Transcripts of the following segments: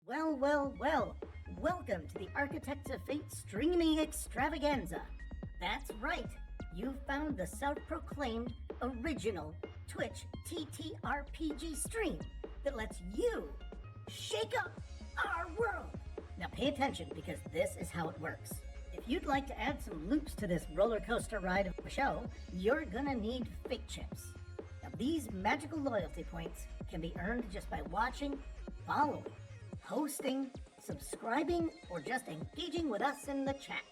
Well, well, well. Welcome to the Architects of Fate streaming extravaganza. That's right. You found the self-proclaimed original Twitch TTRPG stream that lets you shake up our world. Now pay attention because this is how it works. If you'd like to add some loops to this roller coaster ride of a show, you're gonna need fate chips. Now these magical loyalty points can be earned just by watching, following, hosting, subscribing, or just engaging with us in the chat.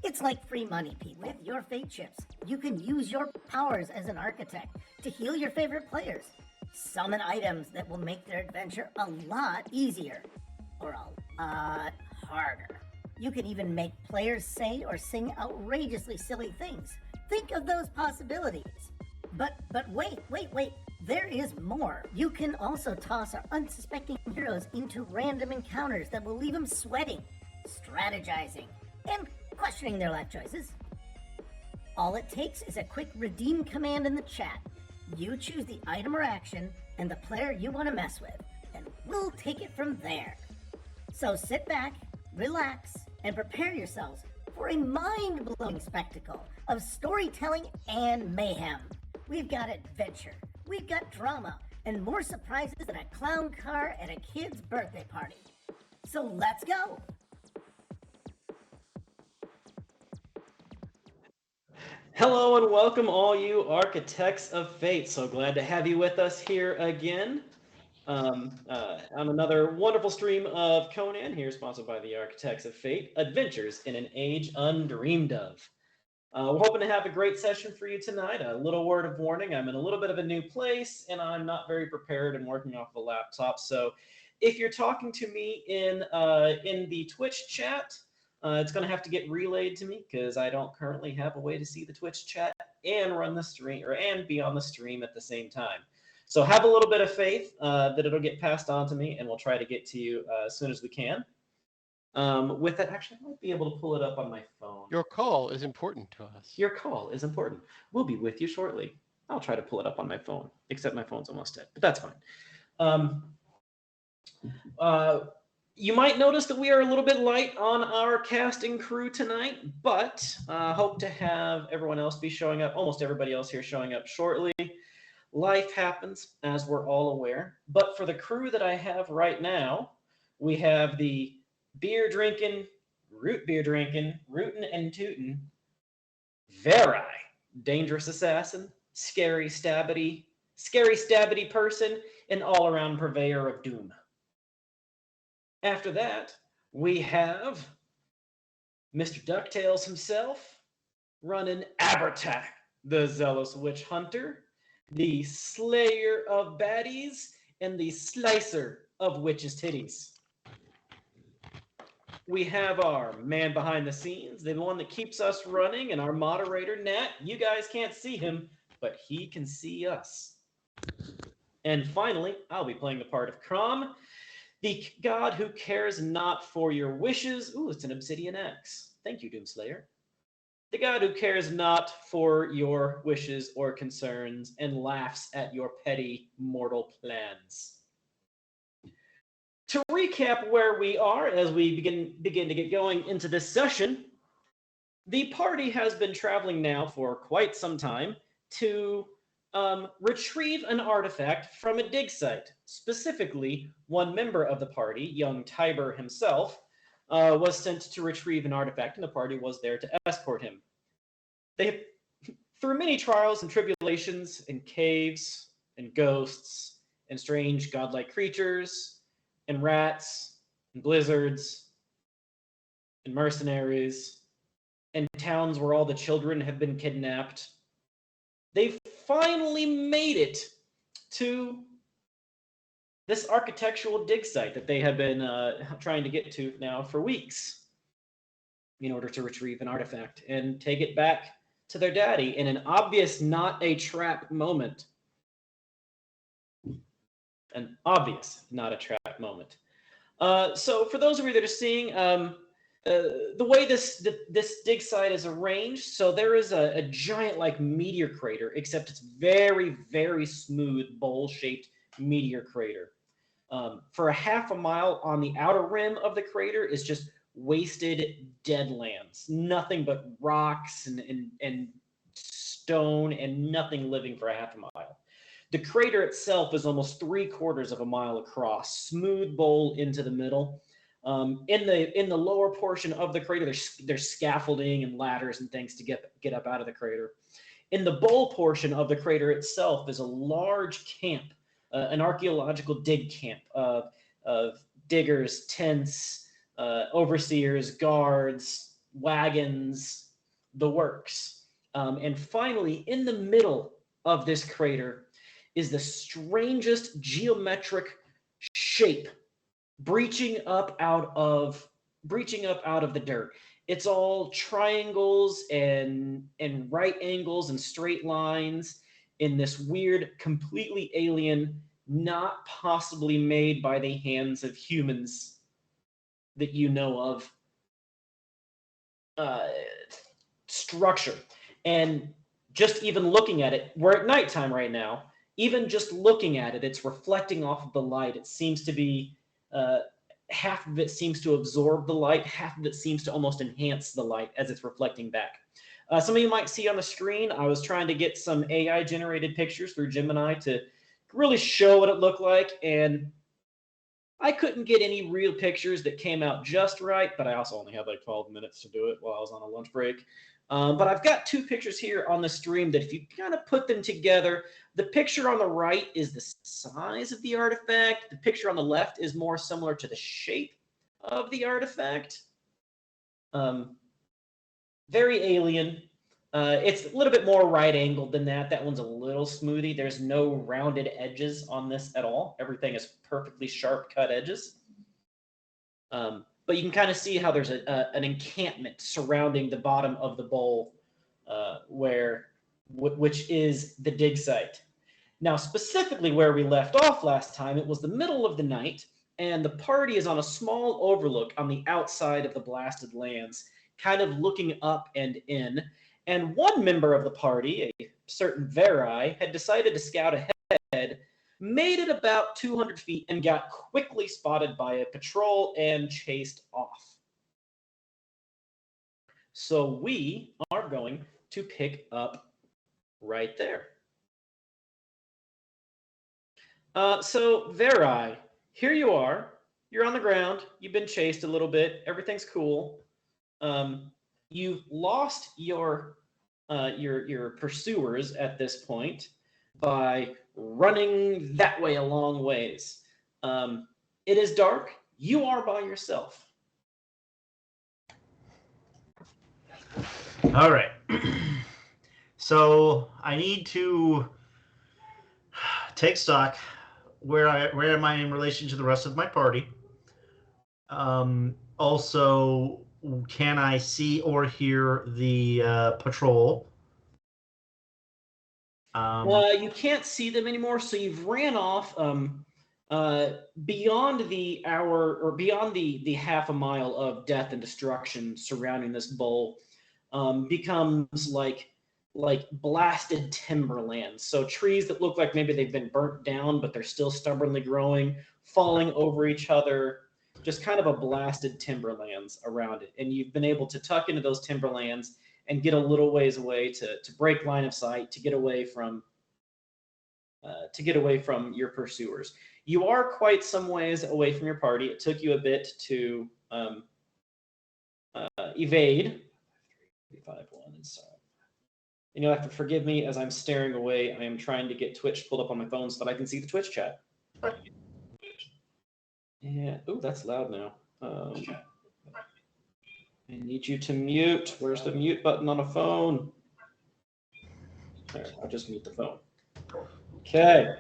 It's like free money, people. With your fate chips, you can use your powers as an architect to heal your favorite players, summon items that will make their adventure a lot easier, or a lot harder. You can even make players say or sing outrageously silly things. Think of those possibilities. But wait. There is more. You can also toss our unsuspecting heroes into random encounters that will leave them sweating, strategizing, and questioning their life choices. All it takes is a quick redeem command in the chat. You choose the item or action and the player you want to mess with, and we'll take it from there. So sit back, relax, and prepare yourselves for a mind-blowing spectacle of storytelling and mayhem. We've got adventure, we've got drama, and more surprises than a clown car at a kid's birthday party. So let's go! Hello and welcome all you Architects of Fate. So glad to have you with us here again on another wonderful stream of Conan, here sponsored by the Architects of Fate, Adventures in an Age Undreamed of. We're hoping to have a great session for you tonight. A little word of warning, I'm in a little bit of a new place and I'm not very prepared and working off of a laptop. So if you're talking to me in the Twitch chat, it's going to have to get relayed to me because I don't currently have a way to see the Twitch chat and run the stream and be on the stream at the same time. So have a little bit of faith that it'll get passed on to me and we'll try to get to you as soon as we can. With that, actually, I might be able to pull it up on my phone. Your call is important to us. Your call is important. We'll be with you shortly. I'll try to pull it up on my phone, except my phone's almost dead, but that's fine. You might notice that we are a little bit light on our casting crew tonight, but hope to have everyone else be showing up, almost everybody else here showing up shortly. Life happens, as we're all aware. But for the crew that I have right now, we have the beer drinking, rootin' and tootin', very dangerous assassin, scary stabbity person, and all-around purveyor of doom. After that, we have Mr. DuckTales himself, running Abertac, the zealous witch hunter, the slayer of baddies, and the slicer of witches' titties. We have our man behind the scenes, the one that keeps us running, and our moderator, Nat. You guys can't see him, but he can see us. And finally, I'll be playing the part of Crom, the god who cares not for your wishes. Ooh, it's an Obsidian Axe. Thank you, Doomslayer. The god who cares not for your wishes or concerns and laughs at your petty mortal plans. To recap where we are as we begin to get going into this session, the party has been traveling now for quite some time to retrieve an artifact from a dig site. Specifically, one member of the party, young Tiber himself, was sent to retrieve an artifact, and the party was there to escort him. They, through many trials and tribulations, and caves, and ghosts, and strange godlike creatures, and rats, and blizzards, and mercenaries, and towns where all the children have been kidnapped, they've finally made it to this architectural dig site that they have been trying to get to now for weeks in order to retrieve an artifact and take it back to their daddy in an obvious not a trap moment. An obvious not a trap moment. So for those of you that are seeing, the way this dig site is arranged, so there is a giant like meteor crater, except it's very, very smooth, bowl-shaped meteor crater. For a half a mile on the outer rim of the crater is just wasted dead lands. Nothing but rocks and stone and nothing living for a half a mile. The crater itself is almost 3/4 of a mile across, smooth bowl into the middle. In the lower portion of the crater, there's scaffolding and ladders and things to get up out of the crater. In the bowl portion of the crater itself is a large camp, an archaeological dig camp of diggers, tents, overseers, guards, wagons, the works. And finally, in the middle of this crater is the strangest geometric shape breaching up out of the dirt. It's all triangles and right angles and straight lines in this weird, completely alien, not possibly made by the hands of humans that you know of structure. And just even looking at it, we're at nighttime right now, even just looking at it, it's reflecting off of the light. It seems to be half of it seems to absorb the light, half of it seems to almost enhance the light as it's reflecting back. Some of you might see on the screen, I was trying to get some AI generated pictures through Gemini to really show what it looked like, and I couldn't get any real pictures that came out just right, but I also only had like 12 minutes to do it while I was on a lunch break. But I've got 2 pictures here on the stream that if you kind of put them together, the picture on the right is the size of the artifact. The picture on the left is more similar to the shape of the artifact. Very alien. It's a little bit more right angled than that. That one's a little smoothie. There's no rounded edges on this at all. Everything is perfectly sharp cut edges. But you can kind of see how there's an encampment surrounding the bottom of the bowl, which is the dig site. Now, specifically where we left off last time, it was the middle of the night, and the party is on a small overlook on the outside of the blasted lands, kind of looking up and in. And one member of the party, a certain Verai, had decided to scout ahead, made it about 200 feet, and got quickly spotted by a patrol and chased off. So we are going to pick up right there. So Verai, here you are. You're on the ground. You've been chased a little bit. Everything's cool. You've lost your pursuers at this point by running that way a long ways. It is dark. You are by yourself. All right. So I need to take stock. Where am I in relation to the rest of my party? Also, can I see or hear the patrol? You can't see them anymore, so you've ran off beyond the hour, or beyond the half a mile of death and destruction surrounding this bowl. Becomes like blasted timberlands. So trees that look like maybe they've been burnt down, but they're still stubbornly growing, falling over each other, just kind of a blasted timberlands around it. And you've been able to tuck into those timberlands and get a little ways away to break line of sight, to get away from your pursuers. You are quite some ways away from your party. It took you a bit to evade. 5-1 and so. And you'll have to forgive me as I'm staring away. I am trying to get Twitch pulled up on my phone so that I can see the Twitch chat. Yeah. Oh, that's loud now. I need you to mute. Where's the mute button on a phone? There, I'll just mute the phone. Okay.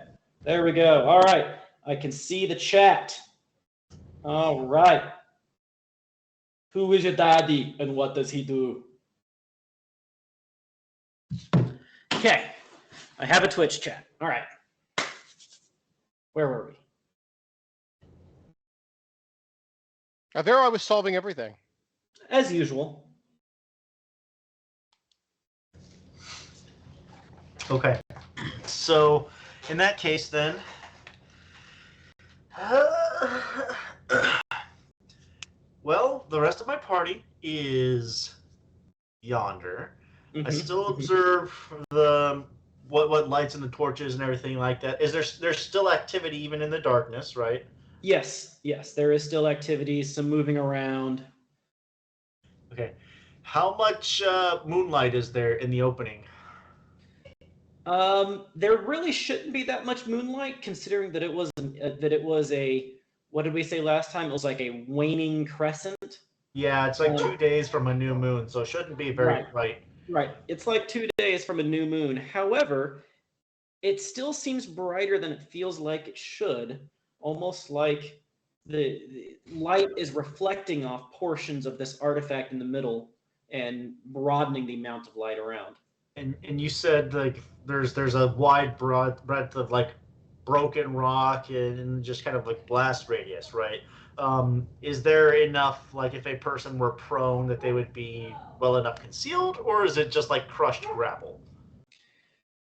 There we go. All right. I can see the chat. All right. Who is your daddy and what does he do? Okay, I have a Twitch chat. All right. Where were we? There I was solving everything. As usual. Okay. So, in that case, then, Well, the rest of my party is yonder. I still Mhm. observe the what lights and the torches and everything like that. There's still activity even in the darkness, right? Yes, yes, there is still activity, some moving around. Okay. How much moonlight is there in the opening? There really shouldn't be that much moonlight, considering that it was a what did we say last time? It was like a waning crescent. Yeah, it's like Um, 2 days from a new moon, so it shouldn't be very right, bright. right. It's like 2 days from a new moon. However, it still seems brighter than it feels like it should, almost like the light is reflecting off portions of this artifact in the middle and broadening the amount of light around. And you said like there's a wide broad breadth of like broken rock and just kind of like blast radius, right? Is there enough like if a person were prone that they would be well enough concealed, or is it just like crushed gravel?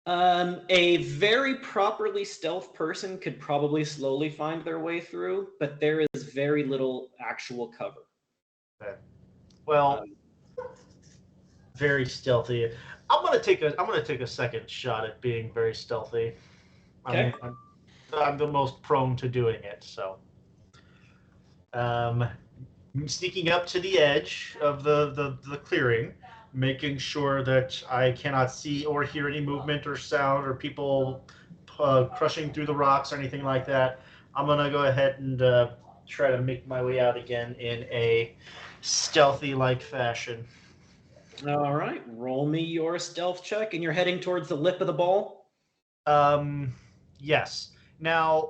A very properly stealth person could probably slowly find their way through, but there is very little actual cover. Okay. Well, Um, very stealthy. I'm gonna take a second shot at being very stealthy. okay. I'm the most prone to doing it, so um, sneaking up to the edge of the clearing, making sure that I cannot see or hear any movement or sound or people crushing through the rocks or anything like that. I'm gonna go ahead and try to make my way out again in a stealthy-like fashion. All right. Roll me your stealth check, and you're heading towards the lip of the ball. Um, yes. Now,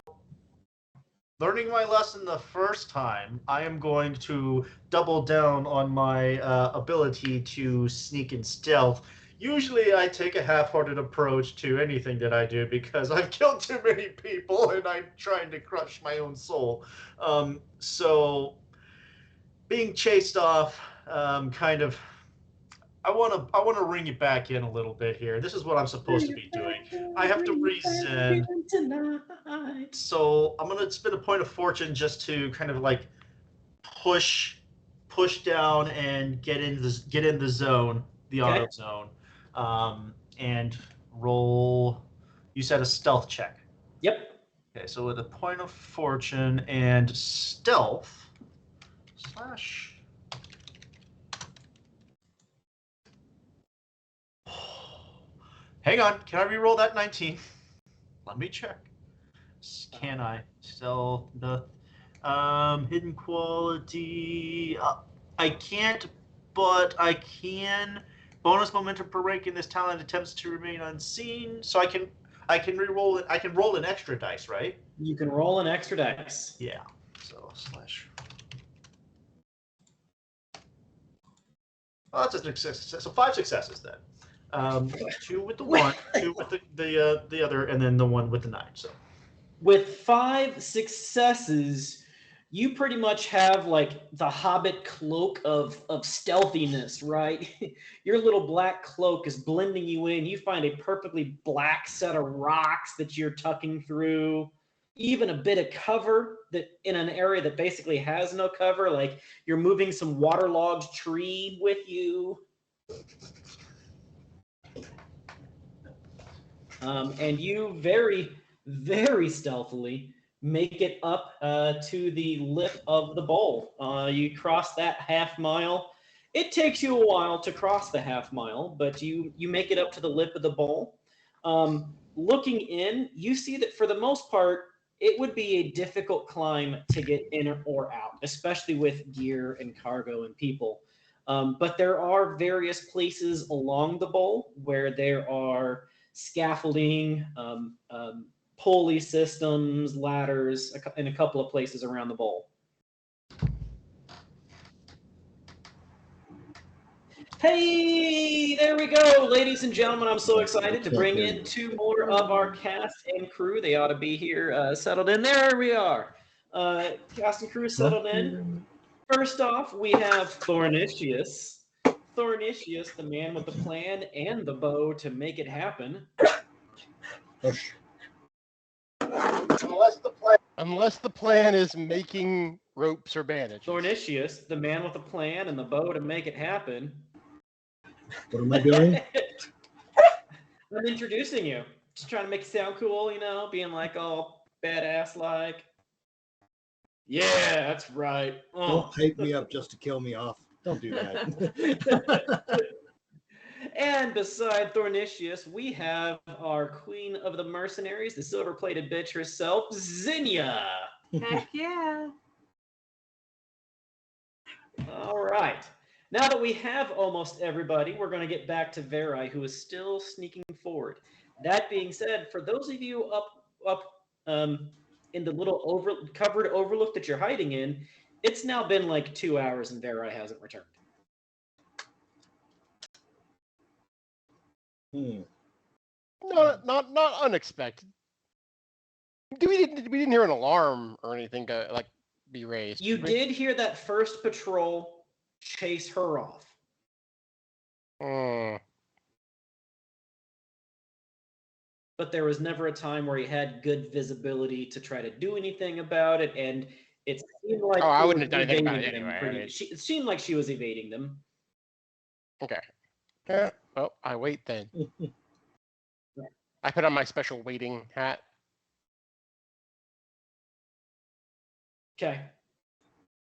learning my lesson the first time, I am going to double down on my ability to sneak and stealth. Usually, I take a half-hearted approach to anything that I do because I've killed too many people and I'm trying to crush my own soul. So, being chased off, kind of, I want to ring it back in a little bit here. This is what I'm supposed to be doing. I have to Bring it back reason. in tonight. So I'm gonna spend a point of fortune just to kind of like push push down and get in the zone, the Okay. auto zone, and roll. You said a stealth check. Yep. Okay, so with a point of fortune and stealth slash. Hang on, can I re-roll that 19? Let me check. Can I stealth the hidden quality? I can't, but I can. Bonus momentum per rank in this talent attempts to remain unseen. So I can re-roll it. I can roll an extra dice, right? You can roll an extra dice. Yeah. So slash. Oh, that's a success. So 5 successes then. 2 with the 1, 2 with the other, and then the 1 with the 9. So. With 5 successes, you pretty much have like the hobbit cloak of stealthiness, right? Your little black cloak is blending you in. You find a perfectly black set of rocks that you're tucking through, even a bit of cover that in an area that basically has no cover, like you're moving some waterlogged tree with you. And you very stealthily make it up to the lip of the bowl. You cross that half mile. It takes you a while to cross the half mile, but you make it up to the lip of the bowl. Looking in, you see that for the most part, it would be a difficult climb to get in or out, especially with gear and cargo and people. But there are various places along the bowl where there are scaffolding, pulley systems, ladders, in a couple of places around the bowl. Hey, there we go, ladies and gentlemen. I'm so excited to bring in 2 more of our cast and crew. They ought to be here settled in. There we are. Cast and crew settled in. First off, we have Thornicius. Thornicius, the man with the plan and the bow to make it happen. So that's the plan. Unless the plan is making ropes or bandages. Thornicius, the man with a plan and the bow to make it happen. What am I doing? I'm introducing you. Just trying to make it sound cool, you know, being like all badass like. Yeah, that's right. Don't hype me up just to kill me off. Don't do that. And beside Thornicius, we have our queen of the mercenaries, the silver-plated bitch herself, Zinnia. Heck yeah. All right. Now that we have almost everybody, we're going to get back to Verai, who is still sneaking forward. That being said, for those of you up in the little covered overlook that you're hiding in, it's now been like 2 hours and Verai hasn't returned. Not unexpected. We didn't hear an alarm or anything like be raised. You did hear that first patrol chase her off. But there was never a time where he had good visibility to try to do anything about it, and it seemed like I wouldn't have done anything about it anyway. It seemed like she was evading them. Okay. Yeah. Well, I wait then. I put on my special waiting hat. Okay.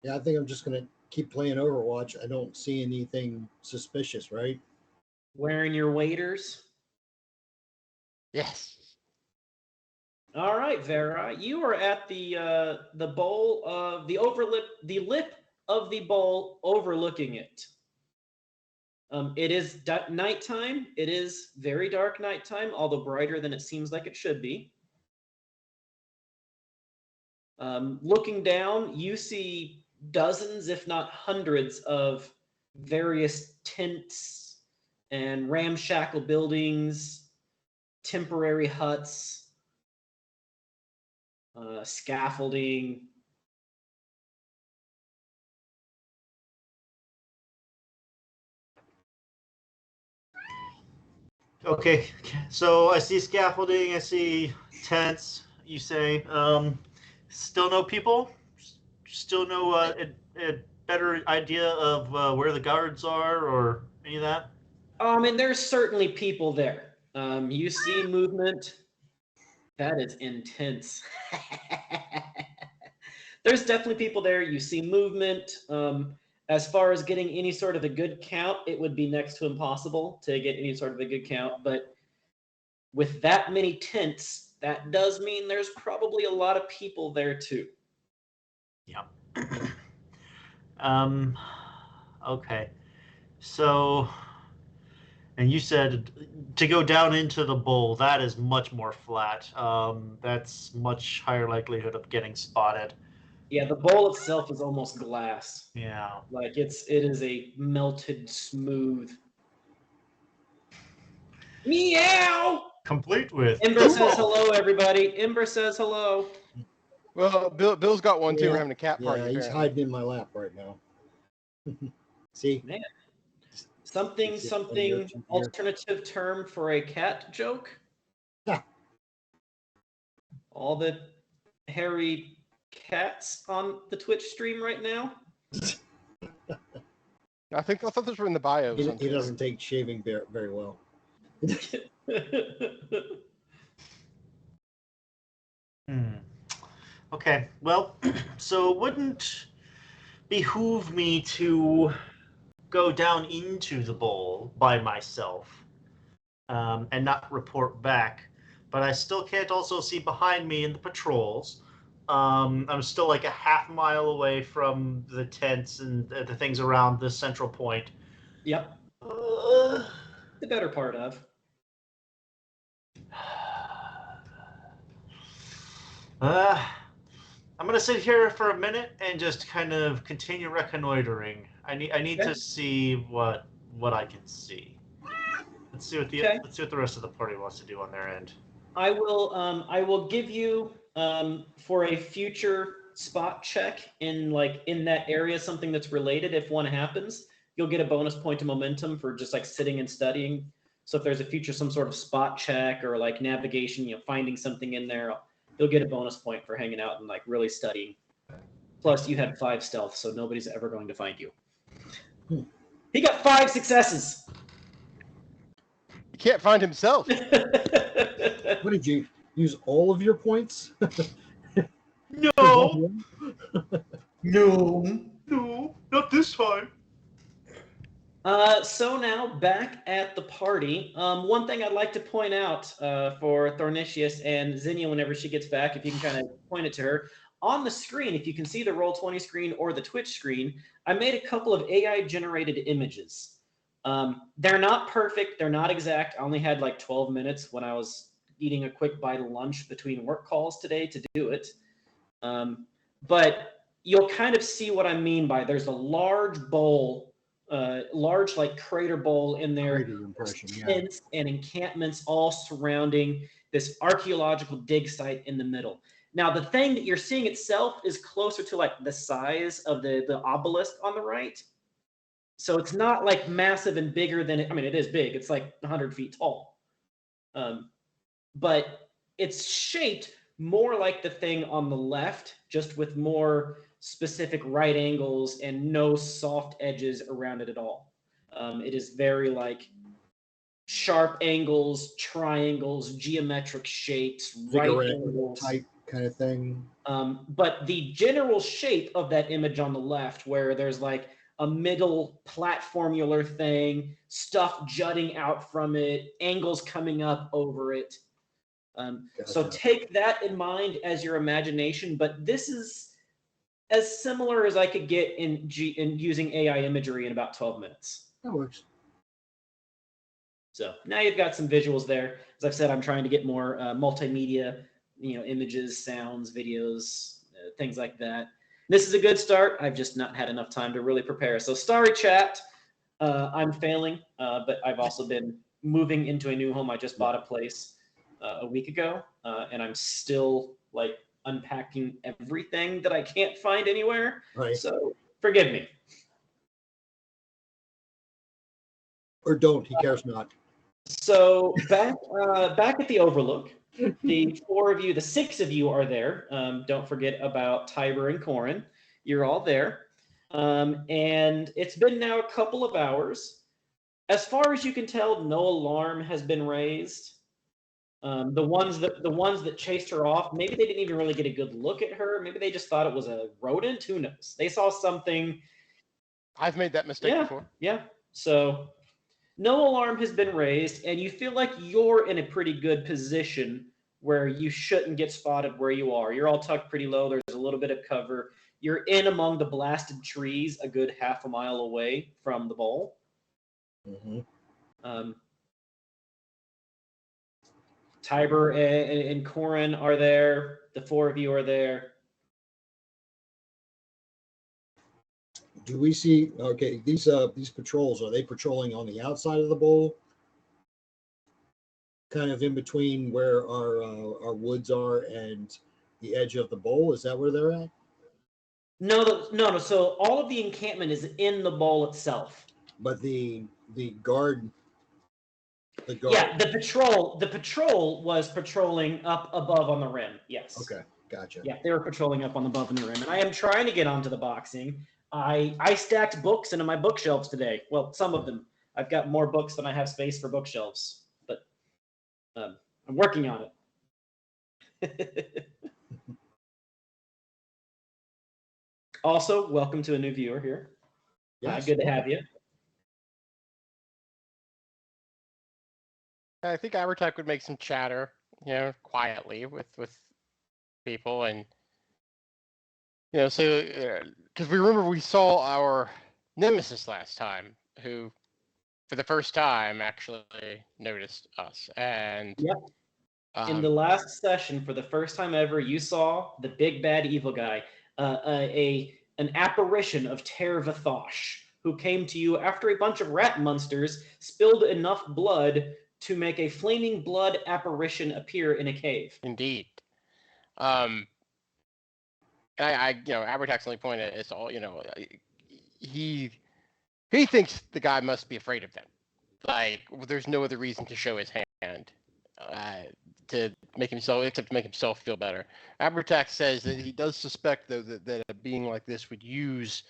Yeah, I think I'm just gonna keep playing Overwatch. I don't see anything suspicious, right? Wearing your waders. Yes. All right, Vera, you are at the bowl of the lip of the bowl overlooking it. It is nighttime. It is very dark nighttime, although brighter than it seems like it should be. Looking down, you see dozens, if not hundreds, of various tents and ramshackle buildings, temporary huts, scaffolding. Okay, so I see scaffolding, I see tents, you say. Still no people? Still no a better idea of where the guards are or any of that? And there's certainly people there. You see movement. That is intense. There's definitely people there. You see movement. As far as getting any sort of a good count, it would be next to impossible to get any sort of a good count. But with that many tents, that does mean there's probably a lot of people there too. Yeah. Okay. So, and you said to go down into the bowl, that is much more flat. That's much higher likelihood of getting spotted. Yeah, the bowl itself is almost glass. Yeah. Like it is a melted smooth. Meow! Complete with Ember says hello, everybody. Ember says hello. Well, Bill's got one too. Yeah. We're having a cat party. Yeah, he's hiding in my lap right now. See? Man. Something alternative term for a cat joke? Yeah. All the hairy cats on the Twitch stream right now? I thought those were in the bio. He doesn't take shaving very well. Okay, well, so it wouldn't behoove me to go down into the bowl by myself and not report back, but I still can't also see behind me in the patrols. I'm still like a half mile away from the tents and the things around the central point. Yep. The better part of. I'm gonna sit here for a minute and just kind of continue reconnoitering. I need to see what I can see. Let's see what the rest of the party wants to do on their end. I will give you for a future spot check in that area, something that's related. If one happens, you'll get a bonus point of momentum for just like sitting and studying. So if there's a future some sort of spot check or like navigation, finding something in there, you'll get a bonus point for hanging out and like really studying. Plus, you had 5 stealth, so nobody's ever going to find you. He got 5 successes. He can't find himself. What did you use all of your points? No, no, not this time. So now back at the party, one thing I'd like to point out for Thornicius and Zinnia whenever she gets back, if you can kind of point it to her, on the screen, if you can see the Roll20 screen or the Twitch screen, I made a couple of AI-generated images. They're not perfect. They're not exact. I only had like 12 minutes when I was eating a quick bite of lunch between work calls today to do it. But you'll kind of see what I mean by there's a large bowl, large like crater bowl in there, Crater impression, yeah. tents and encampments all surrounding this archaeological dig site in the middle. Now, the thing that you're seeing itself is closer to like the size of the obelisk on the right. So it's not like massive and bigger than it. I mean, it is big. It's like 100 feet tall. But it's shaped more like the thing on the left, just with more specific right angles and no soft edges around it at all. It is very like sharp angles, triangles, geometric shapes, right angles type kind of thing. But the general shape of that image on the left, where there's like a middle platformular thing, stuff jutting out from it, angles coming up over it. So Gotcha. take that in mind as your imagination, but this is as similar as I could get in using AI imagery in about 12 minutes. That works. So now you've got some visuals there. As I've said, I'm trying to get more multimedia, images, sounds, videos, things like that. This is a good start. I've just not had enough time to really prepare. So Starry Chat, I'm failing, but I've also been moving into a new home. I just bought a place a week ago, and I'm still like unpacking everything that I can't find anywhere. Right. So forgive me. Or don't. He cares not. So back at the Overlook, the 4 of you, the 6 of you are there. Don't forget about Tiber and Corin. You're all there. And it's been now a couple of hours. As far as you can tell, no alarm has been raised. The ones that chased her off, maybe they didn't even really get a good look at her. Maybe they just thought it was a rodent. Who knows? They saw something. I've made that mistake before. Yeah. So no alarm has been raised, and you feel like you're in a pretty good position where you shouldn't get spotted where you are. You're all tucked pretty low. There's a little bit of cover. You're in among the blasted trees a good half a mile away from the bowl. Mm-hmm. Tiber and Corin are there. The 4 of you are there. Do we see? Okay, these patrols, are they patrolling on the outside of the bowl, kind of in between where our woods are and the edge of the bowl? Is that where they're at? No. So all of the encampment is in the bowl itself. But the guard. Yeah, the patrol was patrolling up above on the rim. Yes. Okay, gotcha. Yeah, they were patrolling up on above on the rim, and I am trying to get onto the boxing. I stacked books into my bookshelves today. Well, some of them. I've got more books than I have space for bookshelves, but I'm working on it. Also, welcome to a new viewer here. Yes. Good to have you. I think Abertech would make some chatter, quietly with people, and so because we remember we saw our nemesis last time, who for the first time actually noticed us, and yep. In the last session, for the first time ever, you saw the big bad evil guy, an apparition of Ter Vathosh, who came to you after a bunch of rat monsters spilled enough blood to make a flaming blood apparition appear in a cave. Indeed. And Abertech's only point is all, he thinks the guy must be afraid of them. Like, there's no other reason to show his hand. to make himself feel better. Abertak says that he does suspect, though, that a being like this would use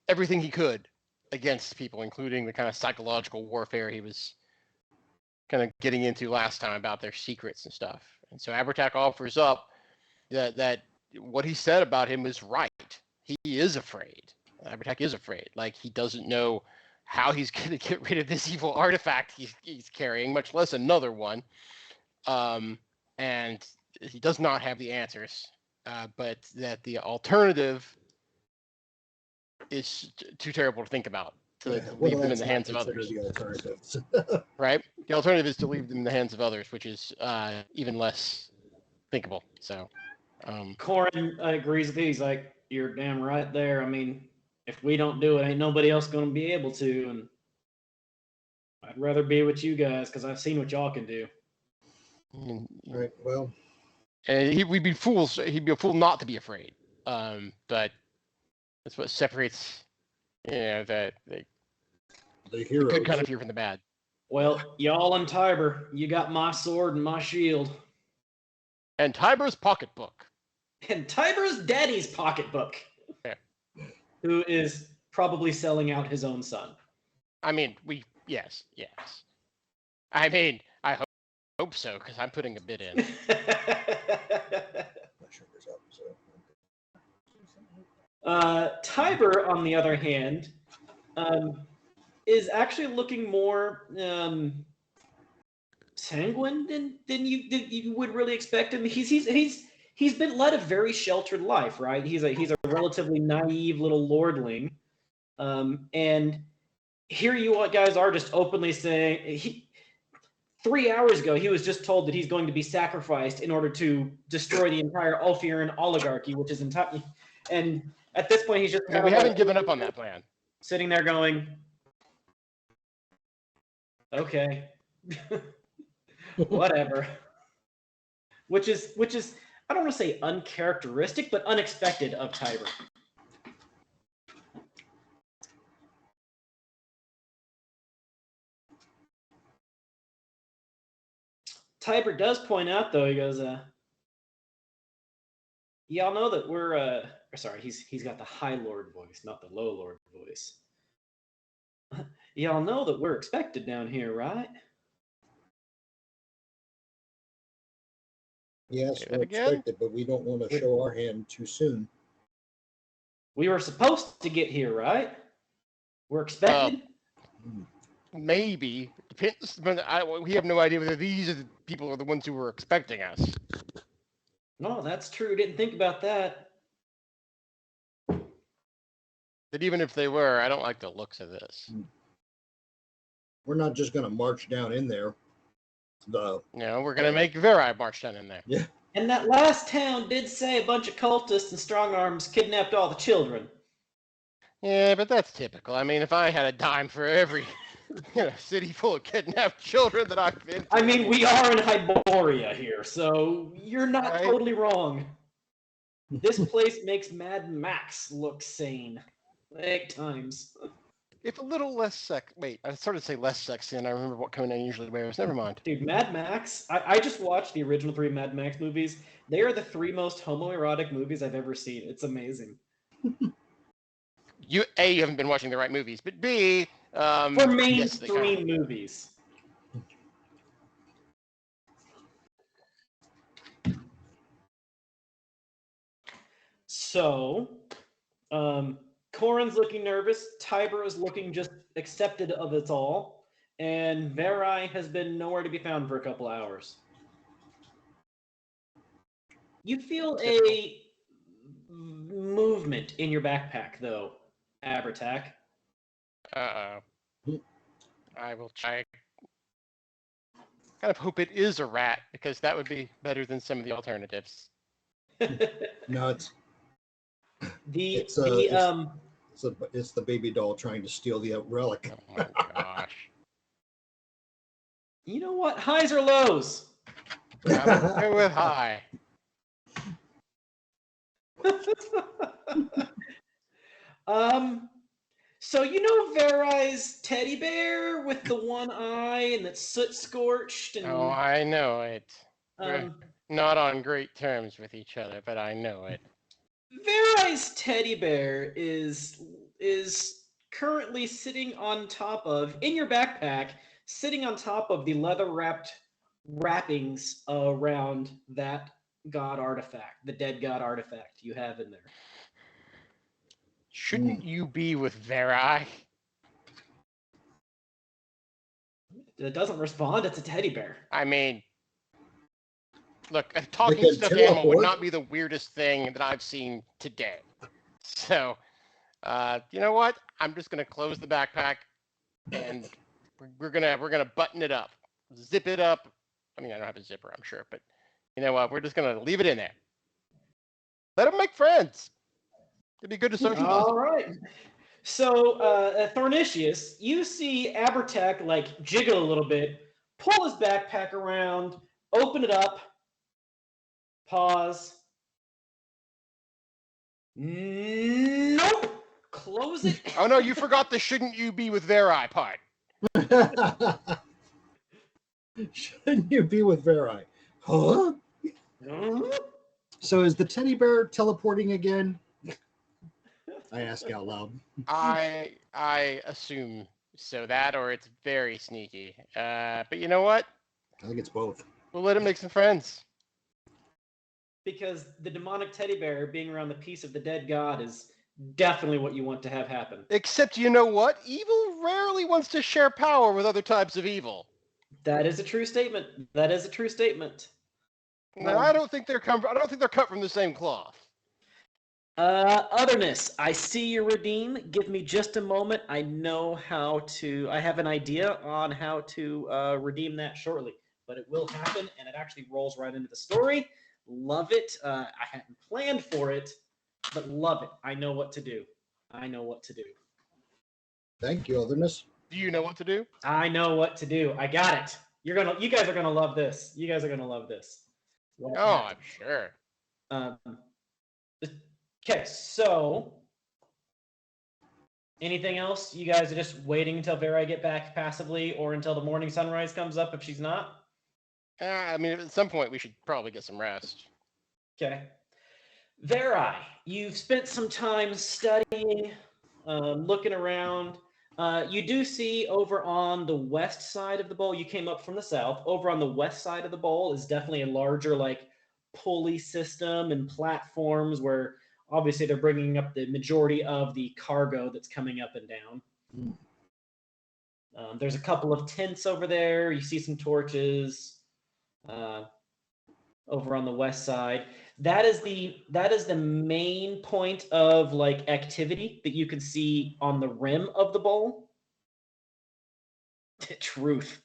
everything he could against people, including the kind of psychological warfare he was kind of getting into last time about their secrets and stuff. And so Abertak offers up that what he said about him is right. He is afraid. Abertak is afraid. Like, he doesn't know how he's going to get rid of this evil artifact he's carrying, much less another one. And he does not have the answers, but that the alternative is too terrible to think about, to leave them in the hands of others. The alternatives. Right? The alternative is to leave them in the hands of others, which is even less thinkable. So, Corin agrees with you. He's like, you're damn right there. I mean, if we don't do it, ain't nobody else going to be able to. And I'd rather be with you guys because I've seen what y'all can do. Right. Well, and he'd be a fool not to be afraid. But that's what separates, the heroes. good kind of fear from the bad. Well, y'all and Tiber, you got my sword and my shield. And Tiber's pocketbook. And Tiber's daddy's pocketbook. Yeah. Who is probably selling out his own son. I mean, yes. I mean, I hope so, because I'm putting a bid in. Tiber, on the other hand, is actually looking more sanguine than you would really expect him. He's been led a very sheltered life, right? He's a relatively naive little lordling, and here you guys are just openly saying 3 hours ago, he was just told that he's going to be sacrificed in order to destroy the entire Ulfiran oligarchy, which is entire. And at this point, he's just. I mean, we haven't given up on that plan. Sitting there going, okay, whatever. Which is, I don't want to say uncharacteristic, but unexpected of Tiber. Tiber does point out, though, he goes, y'all know that we're, sorry, he's got the High Lord voice, not the Low Lord voice. Y'all know that we're expected down here, right? Yes, we're expected, but we don't want to show our hand too soon. We were supposed to get here, right? We're expected? Maybe. Depends. We have no idea whether these are the people are the ones who were expecting us. No, that's true. Didn't think about that. But even if they were, I don't like the looks of this. We're not just going to march down in there. We're going to make Verai march down in there. Yeah. And that last town did say a bunch of cultists and strong arms kidnapped all the children. Yeah, but that's typical. I mean, if I had a dime for every city full of kidnapped children that I've been to. I mean, we are in Hyboria here, so you're not totally wrong. This place makes Mad Max look sane. 8 times. If a little less sex. Wait, I started to say less sexy, and I remember what Conan usually wears. Never mind. Dude, Mad Max. I just watched the original 3 Mad Max movies. They are the 3 most homoerotic movies I've ever seen. It's amazing. You haven't been watching the right movies, but B, for mainstream movies. So, Corin's looking nervous. Tiber is looking just accepted of it all. And Verai has been nowhere to be found for a couple hours. You feel a movement in your backpack, though, Abertak. Uh-oh. I will try. Kind of hope it is a rat, because that would be better than some of the alternatives. No, it's the baby doll trying to steal the relic. Oh my gosh. You know what? Highs or lows? Go with high. So you know Verai's teddy bear with the one eye and that's soot scorched and Oh, I know it. We're um not on great terms with each other, but I know it. Verai's teddy bear is currently sitting on top of in your backpack, sitting on top of the leather wrapped wrappings around that god artifact, the dead god artifact you have in there. Shouldn't you be with Verai? It doesn't respond, it's a teddy bear. I mean, look, a talking can stuffed animal would teleport. not be the weirdest thing that I've seen today. So, you know what? I'm just gonna close the backpack, and we're gonna button it up, zip it up. I mean, I don't have a zipper, I'm sure, but you know what? We're just gonna leave it in there. Let them make friends. It'd be good to socialize. All right. So, Thornicius, you see Abertech like jiggle a little bit, pull his backpack around, open it up, pause. Nope. Close it. Oh no, you forgot the "shouldn't you be with Verai" part. Shouldn't you be with Verai? Huh? So is the teddy bear teleporting again? I ask out loud. I assume so, that or it's very sneaky. But you know what? I think it's both. We'll let him make some friends. Because the demonic teddy bear being around the piece of the dead god is definitely what you want to have happen. Except you know what? Evil rarely wants to share power with other types of evil. That is a true statement. That is a true statement. Now, I don't think they're cut from the same cloth. Otherness, I see your redeem. Give me just a moment. I have an idea on how to redeem that shortly, but it will happen, and it actually rolls right into the story. Love it. I hadn't planned for it, but love it. I know what to do. Thank you, Otherness. Do you know what to do? I know what to do. I got it. You guys are gonna love this. What Oh, happened. I'm sure. Okay, so anything else? You guys are just waiting until Verai get back passively, or until the morning sunrise comes up if she's not? I mean, at some point we should probably get some rest. Okay. Verai, you've spent some time studying, looking around. You do see over on the west side of the bowl, you came up from the south, over on the west side of the bowl is definitely a larger like pulley system and platforms where obviously they're bringing up the majority of the cargo that's coming up and down. There's a couple of tents over there. You see some torches over on the west side. That is the main point of like activity that you can see on the rim of the bowl. Truth.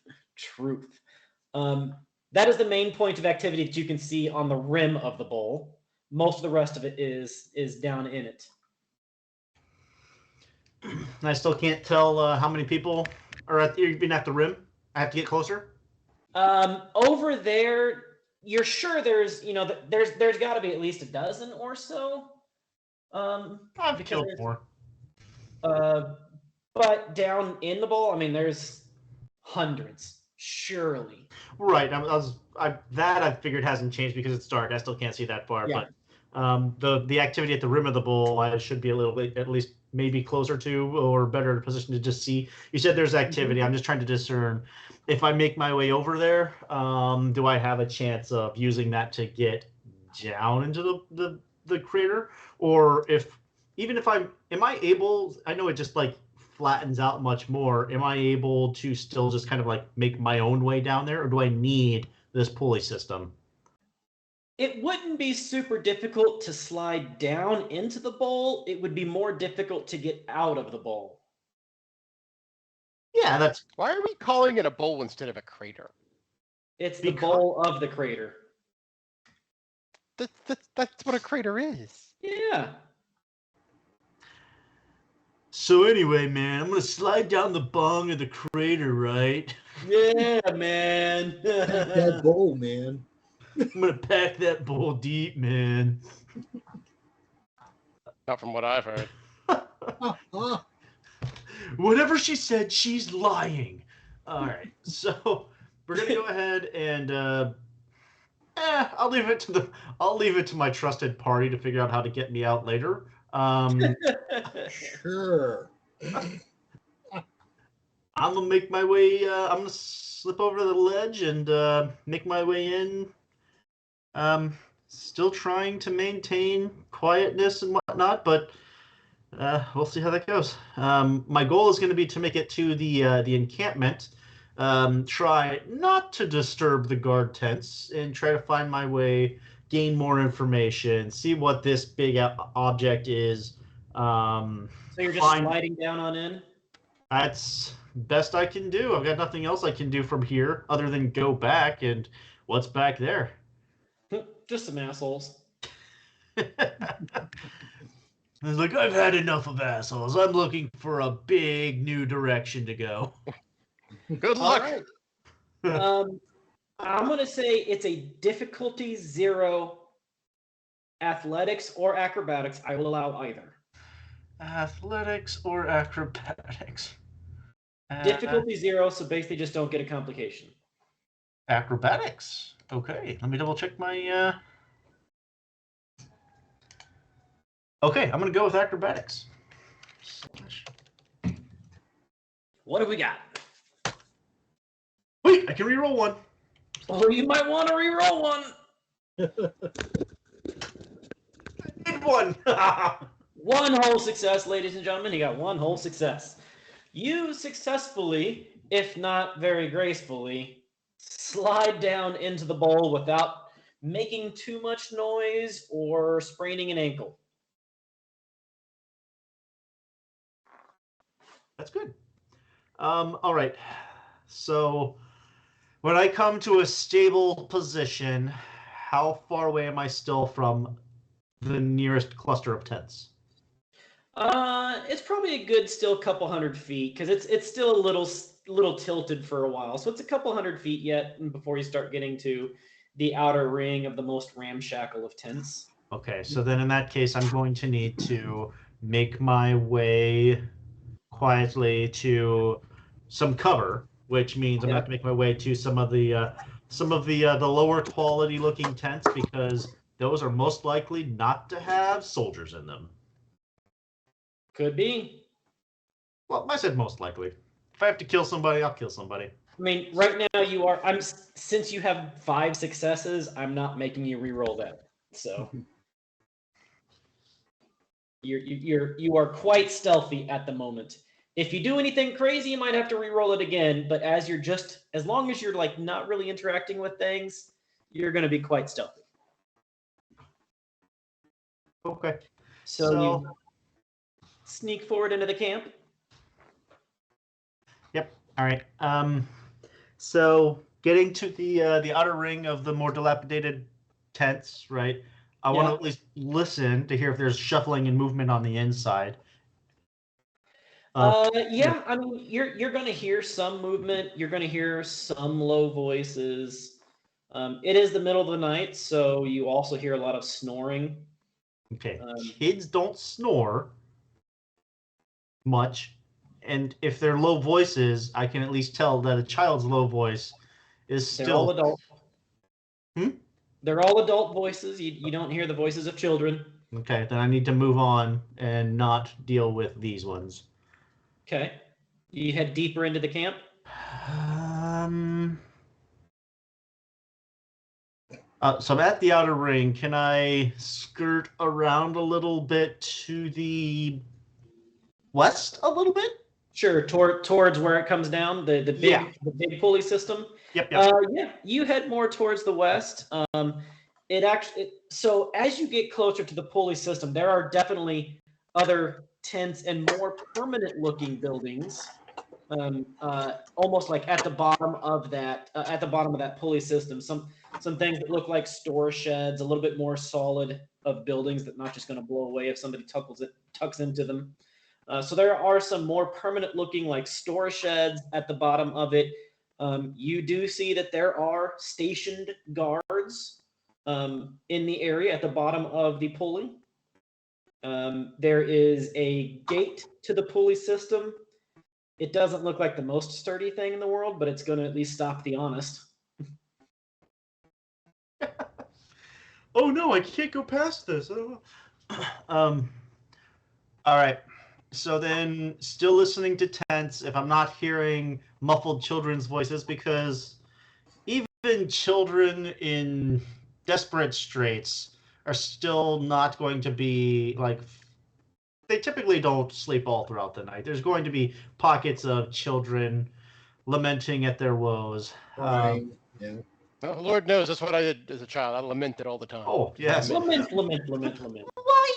That is the main point of activity that you can see on the rim of the bowl. Most of the rest of it is down in it. I still can't tell how many people are even at the rim. I have to get closer. Over there, you're sure there's got to be at least a dozen or so. I've killed more. But down in the bowl, I mean, there's hundreds, surely. Right. I figured hasn't changed because it's dark. I still can't see that far. Yeah. But the activity at the rim of the bowl, I should be a little bit, at least maybe closer to or better position to just see. You said there's activity. I'm just trying to discern if I make my way over there. Do I have a chance of using that to get down into the crater, or am I able? I know it just like flattens out much more. Am I able to still just kind of like make my own way down there, or do I need this pulley system? It wouldn't be super difficult to slide down into the bowl. It would be more difficult to get out of the bowl. Yeah, that's Why are we calling it a bowl instead of a crater? It's the bowl of the crater. That's what a crater is. Yeah. So anyway, man, I'm gonna slide down the bong of the crater, right? Yeah, man. That bowl, man. I'm gonna pack that bowl deep, man. Not from what I've heard. Whatever she said, she's lying. All right, so we're gonna go ahead and I'll leave it to my trusted party to figure out how to get me out later. Sure. I'm gonna make my way. I'm gonna slip over the ledge and make my way in. Still trying to maintain quietness and whatnot, but we'll see how that goes. My goal is going to be to make it to the encampment. Try not to disturb the guard tents, and try to find my way, gain more information, see what this big object is. So you're just sliding down on in? That's best I can do. I've got nothing else I can do from here other than go back, and what's back there? Just some assholes. It's like, I've had enough of assholes. I'm looking for a big new direction to go. Good luck. Right. I'm going to say it's a difficulty 0 athletics or acrobatics. I will allow either. Athletics or acrobatics? Difficulty 0, so basically just don't get a complication. Acrobatics. Okay, let me double check my... Okay, I'm going to go with acrobatics. What do we got? Wait, I can reroll one. Oh, you might want to reroll one. I did one. One whole success, ladies and gentlemen. He got one whole success. You successfully, if not very gracefully, slide down into the bowl without making too much noise or spraining an ankle. That's good. All right. So when I come to a stable position, how far away am I still from the nearest cluster of tents? It's probably a good still couple 100 feet because it's still a little tilted for a while. So it's a couple 100 feet yet before you start getting to the outer ring of the most ramshackle of tents. Okay, so then in that case, I'm going to need to make my way quietly to some cover, which means I'm gonna have to make my way to some of the lower quality looking tents, because those are most likely not to have soldiers in them. Could be. Well, I said most likely. If I have to kill somebody, I'll kill somebody. I mean, right now you are. Since you have 5 successes, I'm not making you re-roll that. So you are quite stealthy at the moment. If you do anything crazy, you might have to re-roll it again. But as long as you're like not really interacting with things, you're going to be quite stealthy. Okay. So you sneak forward into the camp. Yep. All right. So getting to the outer ring of the more dilapidated tents, right? I want to at least listen to hear if there's shuffling and movement on the inside. Yeah, I mean, you're going to hear some movement. You're going to hear some low voices. It is the middle of the night, so you also hear a lot of snoring. Okay. Kids don't snore much, and if they're low voices, I can at least tell that a child's low voice is still... They're all adult. Hmm? They're all adult voices. You don't hear the voices of children. Okay, then I need to move on and not deal with these ones. Okay. You head deeper into the camp? So I'm at the outer ring. Can I skirt around a little bit to the west a little bit? Sure, towards where it comes down, the big pulley system. Yep. Yeah, you head more towards the west. So as you get closer to the pulley system, there are definitely other tents and more permanent looking buildings, almost like at the bottom of that pulley system. Some things that look like store sheds, a little bit more solid of buildings that not just going to blow away if somebody tucks into them. So there are some more permanent looking like store sheds at the bottom of it. You do see that there are stationed guards in the area at the bottom of the pulley. There is a gate to the pulley system It doesn't look like the most sturdy thing in the world, but it's going to at least stop the honest. Oh no, I can't go past this. All right. So then, still listening to tents. If I'm not hearing muffled children's voices, because even children in desperate straits are still not going to be like. They typically don't sleep all throughout the night. There's going to be pockets of children lamenting at their woes. Crying. Yeah. Oh, Lord knows that's what I did as a child. I lamented all the time. Oh yes. Lament, lament, lament, lament. Why?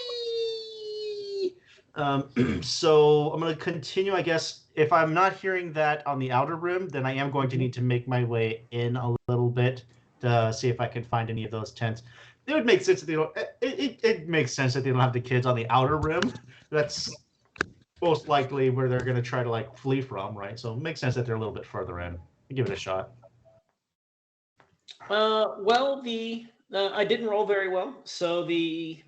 So I'm going to continue, I guess. If I'm not hearing that on the outer rim, then I am going to need to make my way in a little bit to see if I can find any of those tents. It would make sense that they don't. It makes sense that they don't have the kids on the outer rim. That's most likely where they're going to try to like flee from, right? So it makes sense that they're a little bit further in. Give it a shot. Well, I didn't roll very well, so the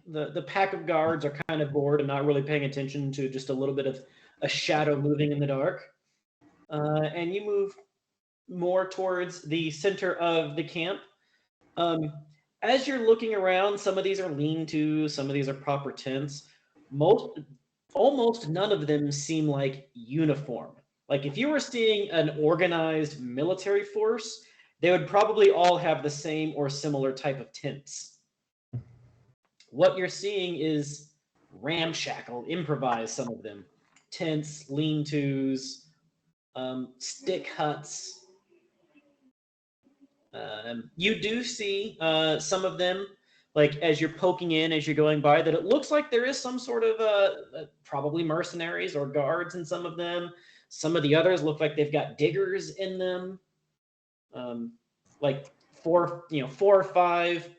pack of guards are kind of bored and not really paying attention to just a little bit of a shadow moving in the dark. And you move more towards the center of the camp. As you're looking around, some of these are lean-tos, some of these are proper tents. Almost none of them seem like uniform. Like if you were seeing an organized military force, they would probably all have the same or similar type of tents. What you're seeing is ramshackle, improvised, some of them. Tents, lean-tos, stick huts. You do see some of them, like as you're poking in, as you're going by, that it looks like there is some sort of probably mercenaries or guards in some of them. Some of the others look like they've got diggers in them. Like four or five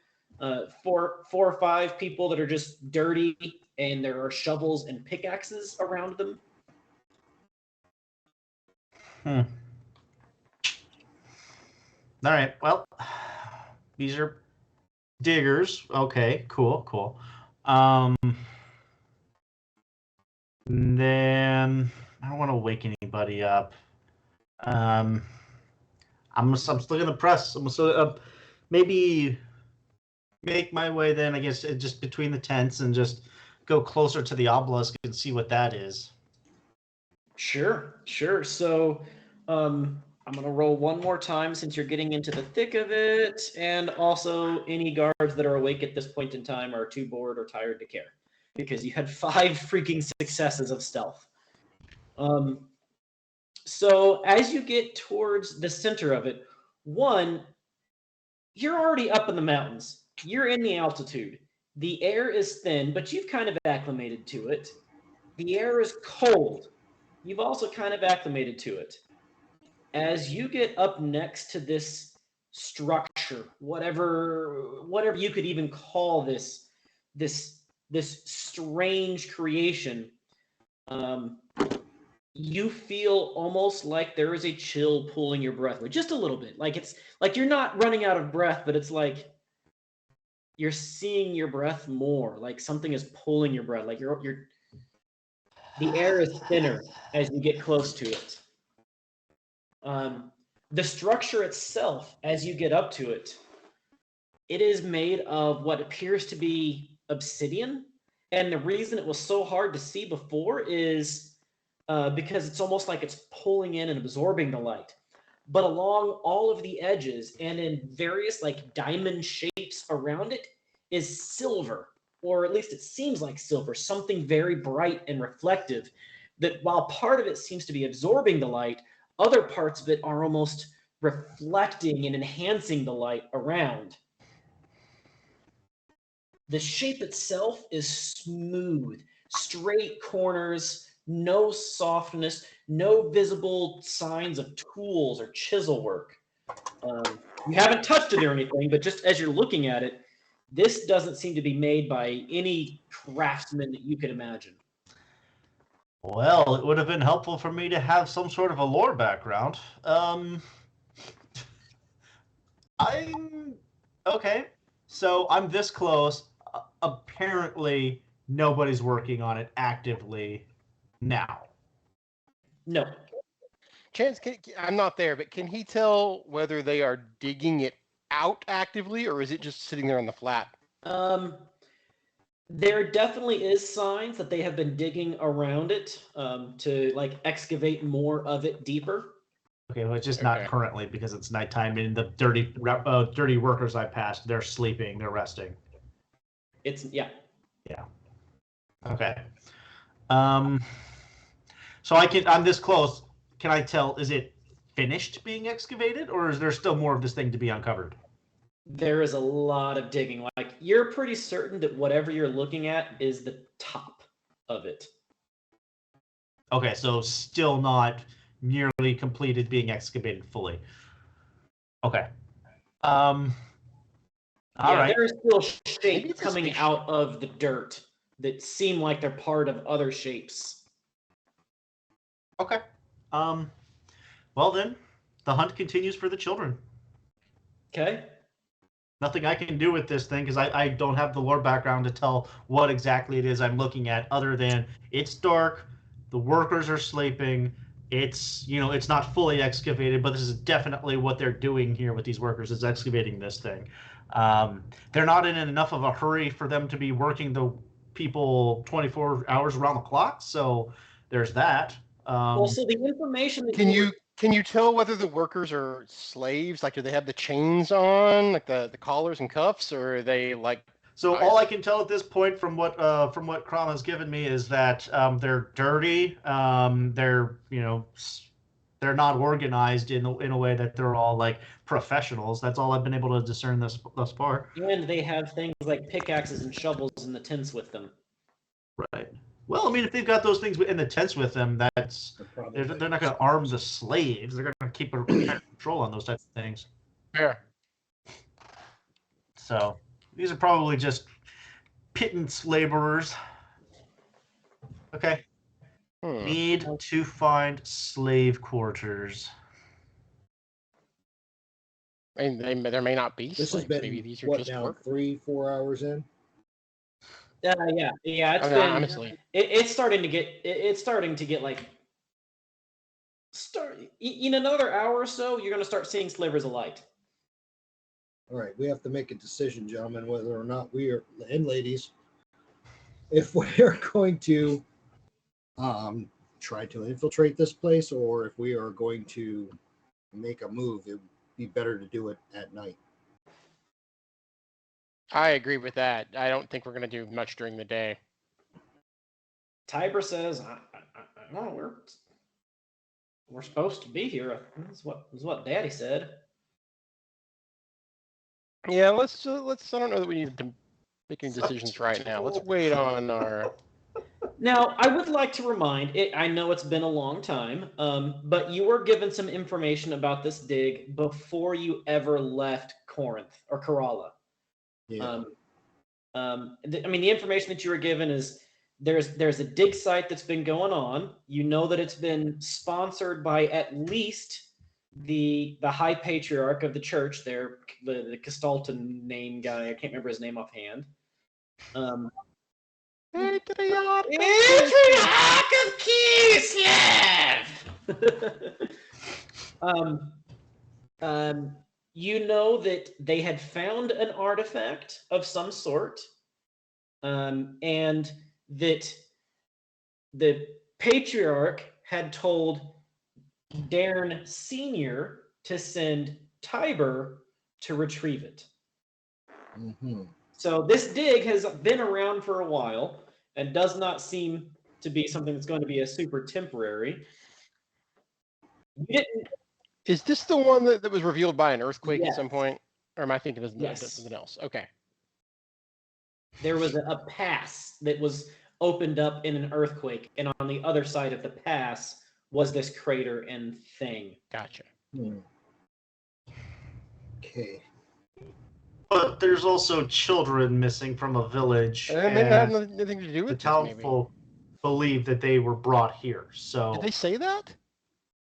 people that are just dirty, and there are shovels and pickaxes around them. All right. Well, these are diggers. Okay. Cool. Then I don't want to wake anybody up. I'm still gonna press. I'm still maybe make my way then. I guess just between the tents and just go closer to the obelisk and see what that is. Sure. So, I'm going to roll one more time since you're getting into the thick of it, and also any guards that are awake at this point in time are too bored or tired to care, because you had 5 freaking successes of stealth. So as you get towards the center of it, one, you're already up in the mountains. You're in the altitude. The air is thin, but you've kind of acclimated to it. The air is cold. You've also kind of acclimated to it. As you get up next to this structure, whatever you could even call this strange creation, you feel almost like there is a chill pulling your breath away, just a little bit. Like it's like you're not running out of breath, but it's like you're seeing your breath more. Like something is pulling your breath. Like the air is thinner as you get close to it. The structure itself, as you get up to it, it is made of what appears to be obsidian. And the reason it was so hard to see before is because it's almost like it's pulling in and absorbing the light. But along all of the edges and in various like diamond shapes around it is silver, or at least it seems like silver, something very bright and reflective, that while part of it seems to be absorbing the light, other parts of it are almost reflecting and enhancing the light around. The shape itself is smooth, straight corners, no softness, no visible signs of tools or chisel work. You haven't touched it or anything, but just as you're looking at it, this doesn't seem to be made by any craftsman that you could imagine. Well, it would have been helpful for me to have some sort of a lore background. I'm okay. So I'm this close. Apparently, nobody's working on it actively now. No. Chance, I'm not there, but can he tell whether they are digging it out actively, or is it just sitting there on the flat? There definitely is signs that they have been digging around it to like excavate more of it deeper. Okay, well, it's just not currently because it's nighttime and the dirty workers I passed, they're sleeping, they're resting. Yeah. Okay. So I'm this close. Can I tell, is it finished being excavated, or is there still more of this thing to be uncovered? There is a lot of digging. Like, you're pretty certain that whatever you're looking at is the top of it. Okay, so still not nearly completed being excavated fully. Okay. All right. There are still shapes coming out of the dirt that seem like they're part of other shapes. Okay. Well then, the hunt continues for the children. Okay. Nothing I can do with this thing because I don't have the lore background to tell what exactly it is I'm looking at, other than it's dark, the workers are sleeping, it's not fully excavated, but this is definitely what they're doing here with these workers, is excavating this thing. They're not in enough of a hurry for them to be working the people 24 hours around the clock, so there's that. Well, so the information that Can you tell whether the workers are slaves? Like, do they have the chains on, like the collars and cuffs, or are they like? So all I can tell at this point from what Krom has given me is that they're dirty. They're they're not organized in a way that they're all like professionals. That's all I've been able to discern thus far. And they have things like pickaxes and shovels in the tents with them. Right. Well, I mean, if they've got those things in the tents with them, they're not going to arm the slaves. They're going to keep a control on those types of things. Yeah. So these are probably just pittance laborers. Okay. Need to find slave quarters. And there may not be This slaves. has been, Maybe these are what just now, workers. 3-4 hours in? Yeah. It's been honestly. It's starting to get like in another hour or so. You're going to start seeing slivers of light. All right, we have to make a decision, gentlemen, whether or not we are, and ladies, if we're going to try to infiltrate this place, or if we are going to make a move. It would be better to do it at night. I agree with that. I don't think we're going to do much during the day. Tiber says, "No, we're supposed to be here. That's what Daddy said." Yeah, let's. I don't know that we need to make any decisions right now. Let's wait on our. Now, I would like to remind it. I know it's been a long time, but you were given some information about this dig before you ever left Corinth or Kerala. Yeah. I mean, the information that you were given is there's a dig site that's been going on. You know that it's been sponsored by at least the high patriarch of the church there, the Castalton name guy. I can't remember his name offhand. Patriarch of Kislev! You know that they had found an artifact of some sort, and that the patriarch had told Darren Sr. to send Tiber to retrieve it. Mm-hmm. So this dig has been around for a while and does not seem to be something that's going to be a super temporary. Is this the one that was revealed by an earthquake Yes. at some point? Or am I thinking of Yes. something else? Okay. There was a pass that was opened up in an earthquake, and on the other side of the pass was this crater and thing. Gotcha. Okay. But there's also children missing from a village. And it had nothing to do with the this, townfolk believe that they were brought here. So did they say that?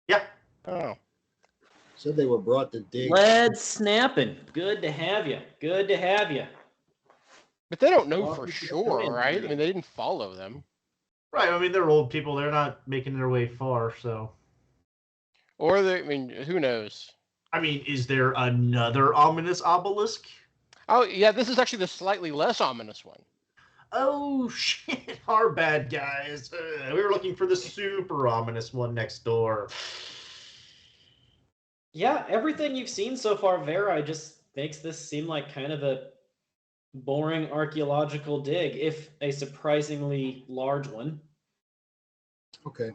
Yeah. Oh. Said they were brought to dig. Lead snapping. Good to have you. Good to have you. But they don't know Well, for we should sure, go in. right? I mean, they didn't follow them. Right. I mean, they're old people. They're not making their way far. So. Or I mean, who knows? I mean, is there another ominous obelisk? Oh yeah, this is actually the slightly less ominous one. Oh shit, our bad guys. We were looking for the super ominous one next door. Yeah, everything you've seen so far, Vera, just makes this seem like kind of a boring archaeological dig, if a surprisingly large one. Okay.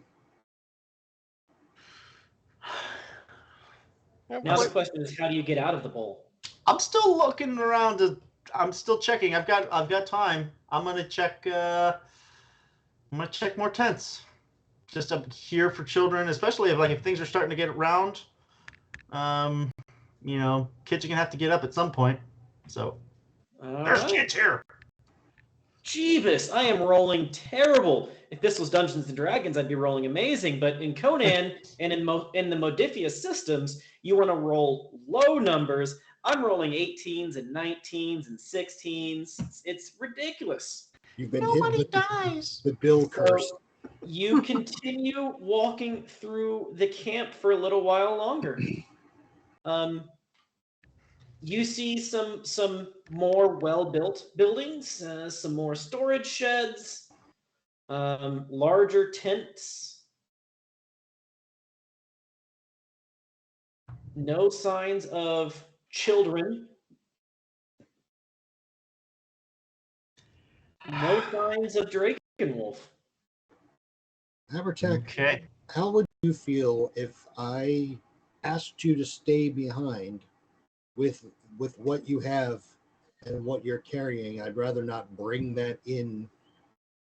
Yeah, Now the what- question is, how do you get out of the bowl? I'm still looking around. I'm still checking. I've got time. I'm gonna check. I'm gonna check more tents. Just up here for children, especially if things are starting to get around. Kids are gonna have to get up at some point. So there's Alright. kids here. Jeebus, I am rolling terrible. If this was Dungeons and Dragons, I'd be rolling amazing. But in Conan and in the Modifius systems, you want to roll low numbers. I'm rolling 18s and 19s and 16s. It's ridiculous. You've been Nobody hit with dies. the bill curse. So you continue walking through the camp for a little while longer. You see some more well-built buildings, some more storage sheds, larger tents. No signs of children. No signs of Drakenwolf. Abertac, Okay. how would you feel if I asked you to stay behind with what you have and what you're carrying? I'd rather not bring that in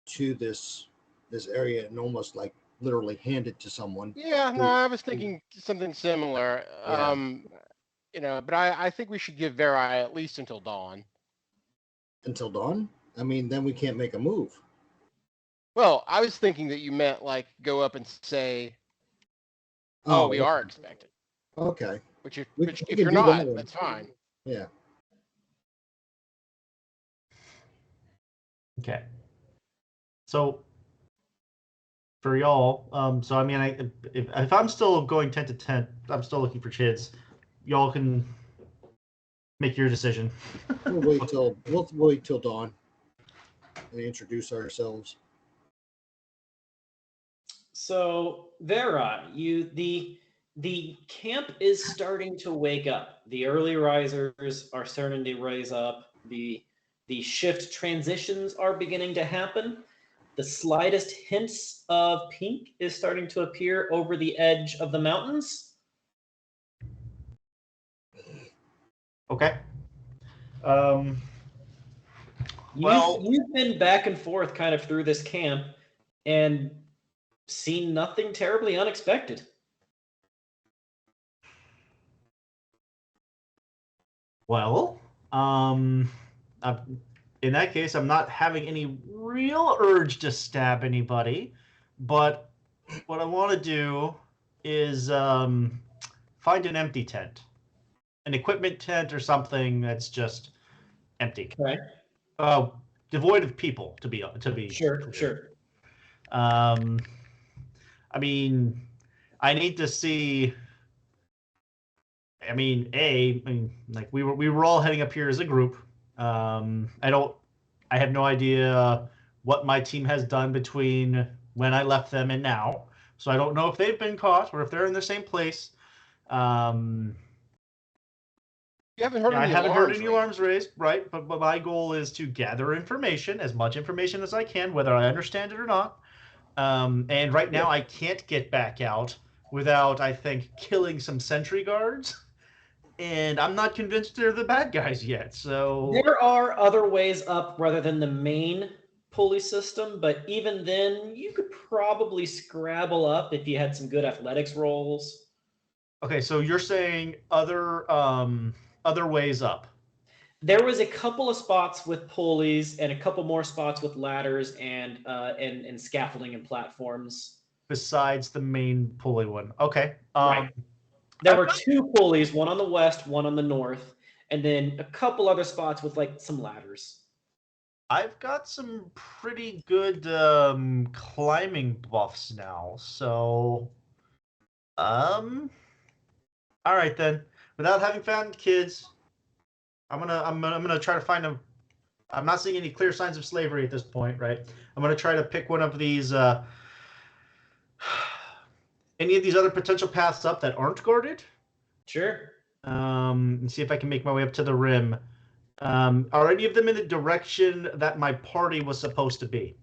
to this area and almost like literally hand it to someone. Yeah, no, I was thinking something similar. Yeah. But I think we should give Vera at least until dawn. Until dawn? I mean, then we can't make a move. Well, I was thinking that you meant like go up and say, "Oh, we are expected." Okay. Which We if can you're do not, that. that's fine. Yeah. Okay. So for y'all, so I mean, if I'm still going tent to tent, I'm still looking for kids. Y'all can make your decision. We'll wait till dawn and introduce ourselves. So Vera, the camp is starting to wake up. The early risers are starting to rise up. The shift transitions are beginning to happen. The slightest hints of pink is starting to appear over the edge of the mountains. Okay. You've been back and forth kind of through this camp and seen nothing terribly unexpected. Well, in that case, I'm not having any real urge to stab anybody, but what I want to do is find an empty tent, an equipment tent or something that's just empty, Okay. devoid of people. To be Sure. I mean, I need to see. I mean, like we were all heading up here as a group. I have no idea what my team has done between when I left them and now. So I don't know if they've been caught or if they're in the same place. You haven't heard I any haven't heard any alarms alarms raised, right? But my goal is to gather information, as much information as I can, whether I understand it or not. And right now, I can't get back out without, I think, killing some sentry guards. And I'm not convinced they're the bad guys yet. So There are other ways up rather than the main pulley system, but even then, you could probably scrabble up if you had some good athletics rolls. okay, so you're saying other ways up. There was a couple of spots with pulleys and a couple more spots with ladders and scaffolding and platforms. Besides the main pulley one. Okay. Right. There were two pulleys, one on the west, one on the north, and then a couple other spots with like some ladders. I've got some pretty good climbing buffs now, so All right then. Without having found kids, I'm gonna try to find them. I'm not seeing any clear signs of slavery at this point, right? I'm gonna try to pick one of these. Any of these other potential paths up that aren't guarded. Sure. And see if I can make my way up to the rim. Are any of them in the direction that my party was supposed to be?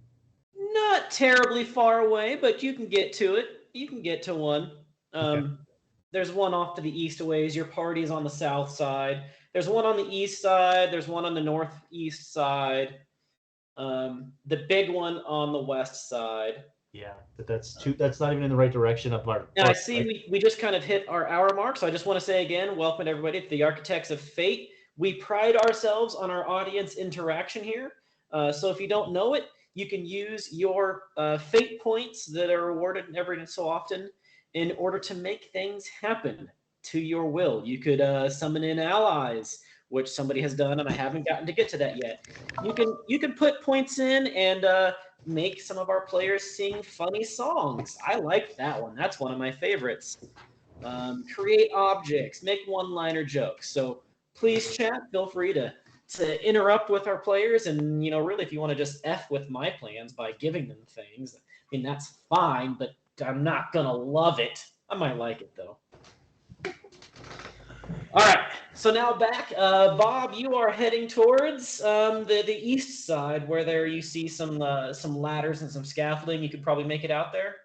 Not terribly far away, but you can get to it. You can get to one. Okay. There's one off to the east a ways. Your party's on the south side. There's one on the east side. There's one on the northeast side. The big one on the west side. Yeah, but that's not even in the right direction of our. And I see we just kind of hit our hour mark, so I just want to say again, welcome everybody to the Architects of Fate. We pride ourselves on our audience interaction here. So if you don't know it, you can use your fate points that are awarded every so often in order to make things happen to your will. You could summon in allies, which somebody has done, and I haven't gotten to get to that yet. You can put points in and make some of our players sing funny songs. I like that one. That's one of my favorites. Create objects, make one-liner jokes. So please, chat, feel free to interrupt with our players, and really, if you want to just F with my plans by giving them things, I mean, that's fine, but I'm not gonna love it. I might like it though. All right, so now back, Bob, you are heading towards the east side, where there you see some ladders and some scaffolding. You could probably make it out there.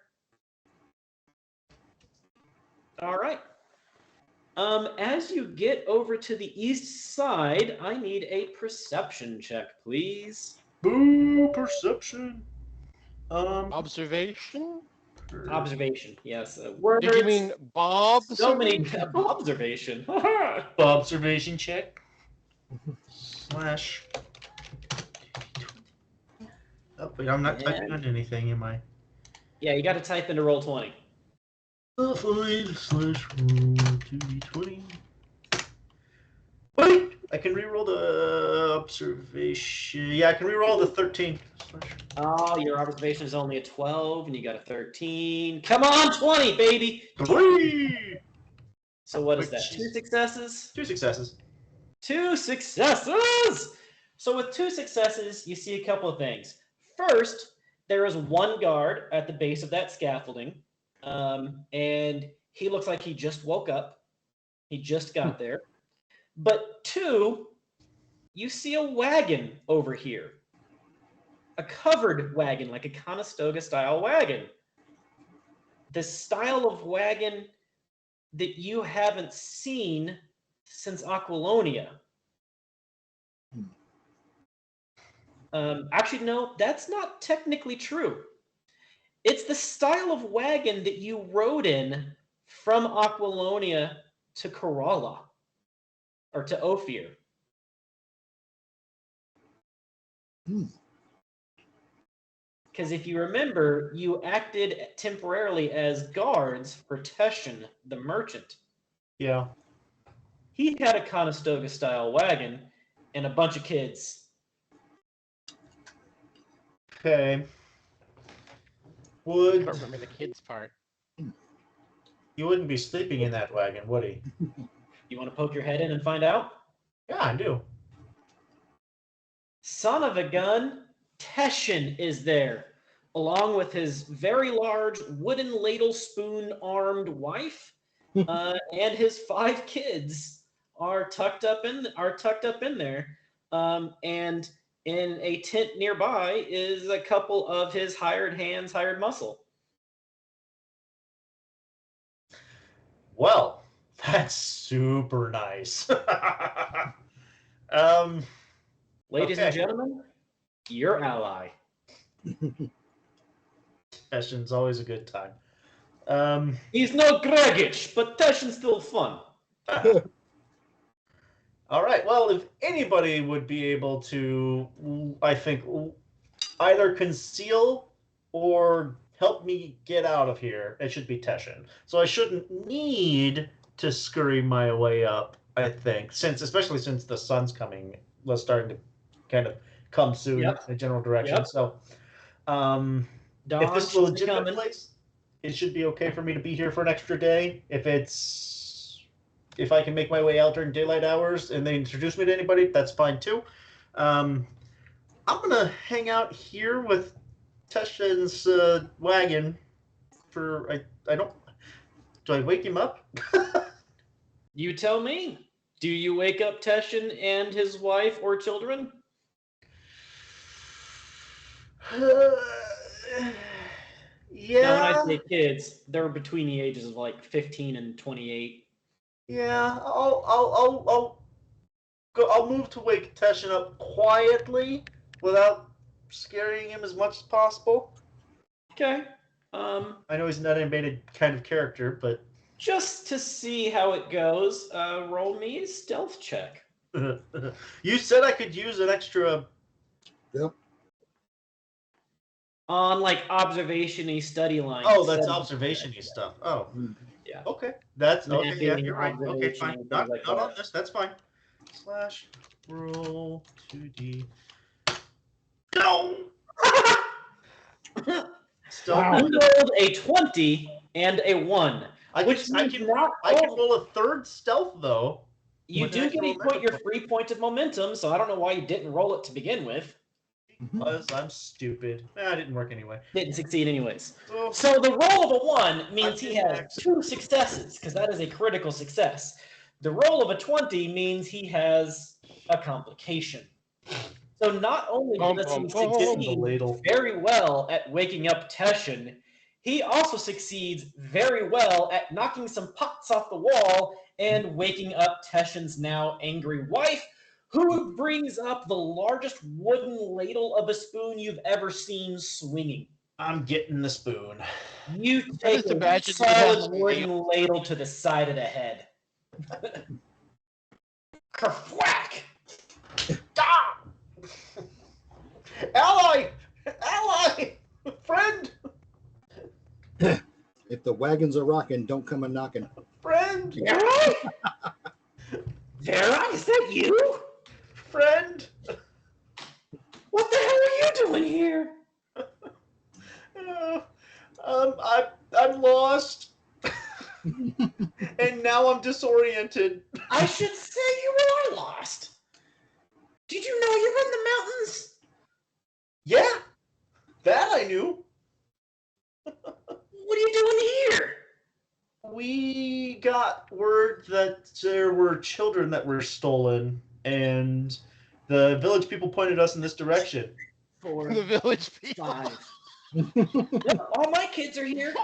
All right. As you get over to the east side, I need a perception check, please. Boo, perception. Observation? Observation, yes. Words. Did you mean Bob? So many observation. Observation check. Slash. Oh, wait, I'm not typing on anything, am I? Yeah, you got to type into Roll20. /roll2d20. Wait, I can reroll the observation. Yeah, I can reroll the 13. Oh, your observation is only a 12, and you got a 13. Come on, 20, baby! 3! So what is that? 2 successes? 2 successes. 2 successes! So with 2 successes, you see a couple of things. First, there is one guard at the base of that scaffolding, and he looks like he just woke up. He just got there. But 2, you see a wagon over here. A covered wagon, like a Conestoga-style wagon. The style of wagon that you haven't seen since Aquilonia. Actually, no, that's not technically true. It's the style of wagon that you rode in from Aquilonia to Corolla, or to Ophir. Because if you remember, you acted temporarily as guards for Teshin, the merchant. Yeah. He had a Conestoga-style wagon and a bunch of kids. Okay. I Would don't remember the kids part. you wouldn't be sleeping in that wagon, would he? You want to poke your head in and find out? Yeah, I do. Son of a gun, Teshin is there, along with his very large wooden ladle spoon-armed wife, and his 5 kids are tucked up in there. And in a tent nearby is a couple of his hired hands, hired muscle. Well, that's super nice. Ladies Okay. and gentlemen, your ally. Teshin's always a good time. He's no Gregich, but Teshin's still fun. All right. Well, if anybody would be able to, I think, either conceal or help me get out of here, it should be Teshin. So I shouldn't need to scurry my way up, I think, especially since the sun's starting to kind of come soon in a general direction. Yep. So, if Dawn this is a should be legitimate coming. place, it should be okay for me to be here for an extra day. If I can make my way out during daylight hours and they introduce me to anybody, that's fine too. I'm gonna hang out here with Teshin's wagon for I don't. Do I wake him up? You tell me. Do you wake up Teshin and his wife or children? Yeah. Now, when I say kids, they're between the ages of like 15 and 28. Yeah, I'll move to wake Teshin up quietly without scaring him as much as possible. Okay. I know he's not an animated kind of character, but Just to see how it goes, roll me a stealth check. you said I could use an extra. Yep. On like observation-y study line. Oh, that's study observation-y check. stuff. Oh, Yeah. okay. That's okay. Yeah, Mapping, you're right. Okay, observation, fine. and Not, things like not on that. this. That's fine. Slash roll 2D. No. Still, You rolled a 20 and a 1. I which can means not I can all- roll a third stealth though. You with do an get extra a point your momentum. free point of momentum, so I don't know why you didn't roll it to begin with. Because I'm stupid. It didn't work anyway. Didn't succeed anyways. Oh, So the roll of a 1 means he has didn't 2 successes, because that is a critical success. The roll of a 20 means he has a complication. So not only does he Get in the succeed ladle. very well at waking up Teshin, he also succeeds very well at knocking some pots off the wall and waking up Teshin's now angry wife, who brings up the largest wooden ladle of a spoon you've ever seen swinging. I'm getting the spoon. You take just a imagine it has solid wooden ladle to the side of the head. Kerfwhack! Ah! Ally! Ally! Friend! If the wagons are rocking, don't come a knocking. Friend! Vera? Vera, is that you? Friend! What the hell are you doing here? I'm lost. And now I'm disoriented. I should say you are lost. Did you know you're in the mountains? Yeah, that I knew. What are you doing here? We got word that there were children that were stolen, and the village people pointed us in this direction. 4, The village people. 5. Yep, all my kids are here.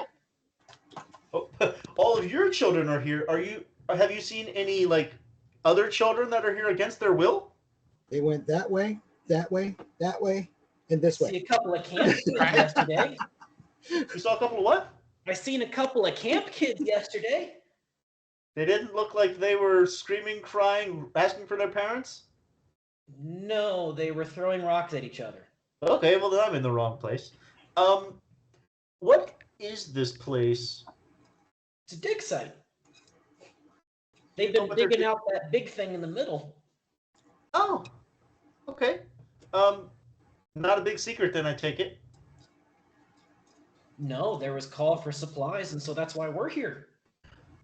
Oh, all of your children are here. Have you seen any other children that are here against their will? They went that way, that way, that way, and this See way. a couple of camp kids yesterday. You saw a couple of what? I seen a couple of camp kids yesterday. They didn't look like they were screaming, crying, asking for their parents? No, they were throwing rocks at each other. Okay, well then I'm in the wrong place. What is this place? It's a dig site. They've been but they're digging out that big thing in the middle. Oh, okay. Not a big secret then, I take it. No, there was call for supplies, and so that's why we're here.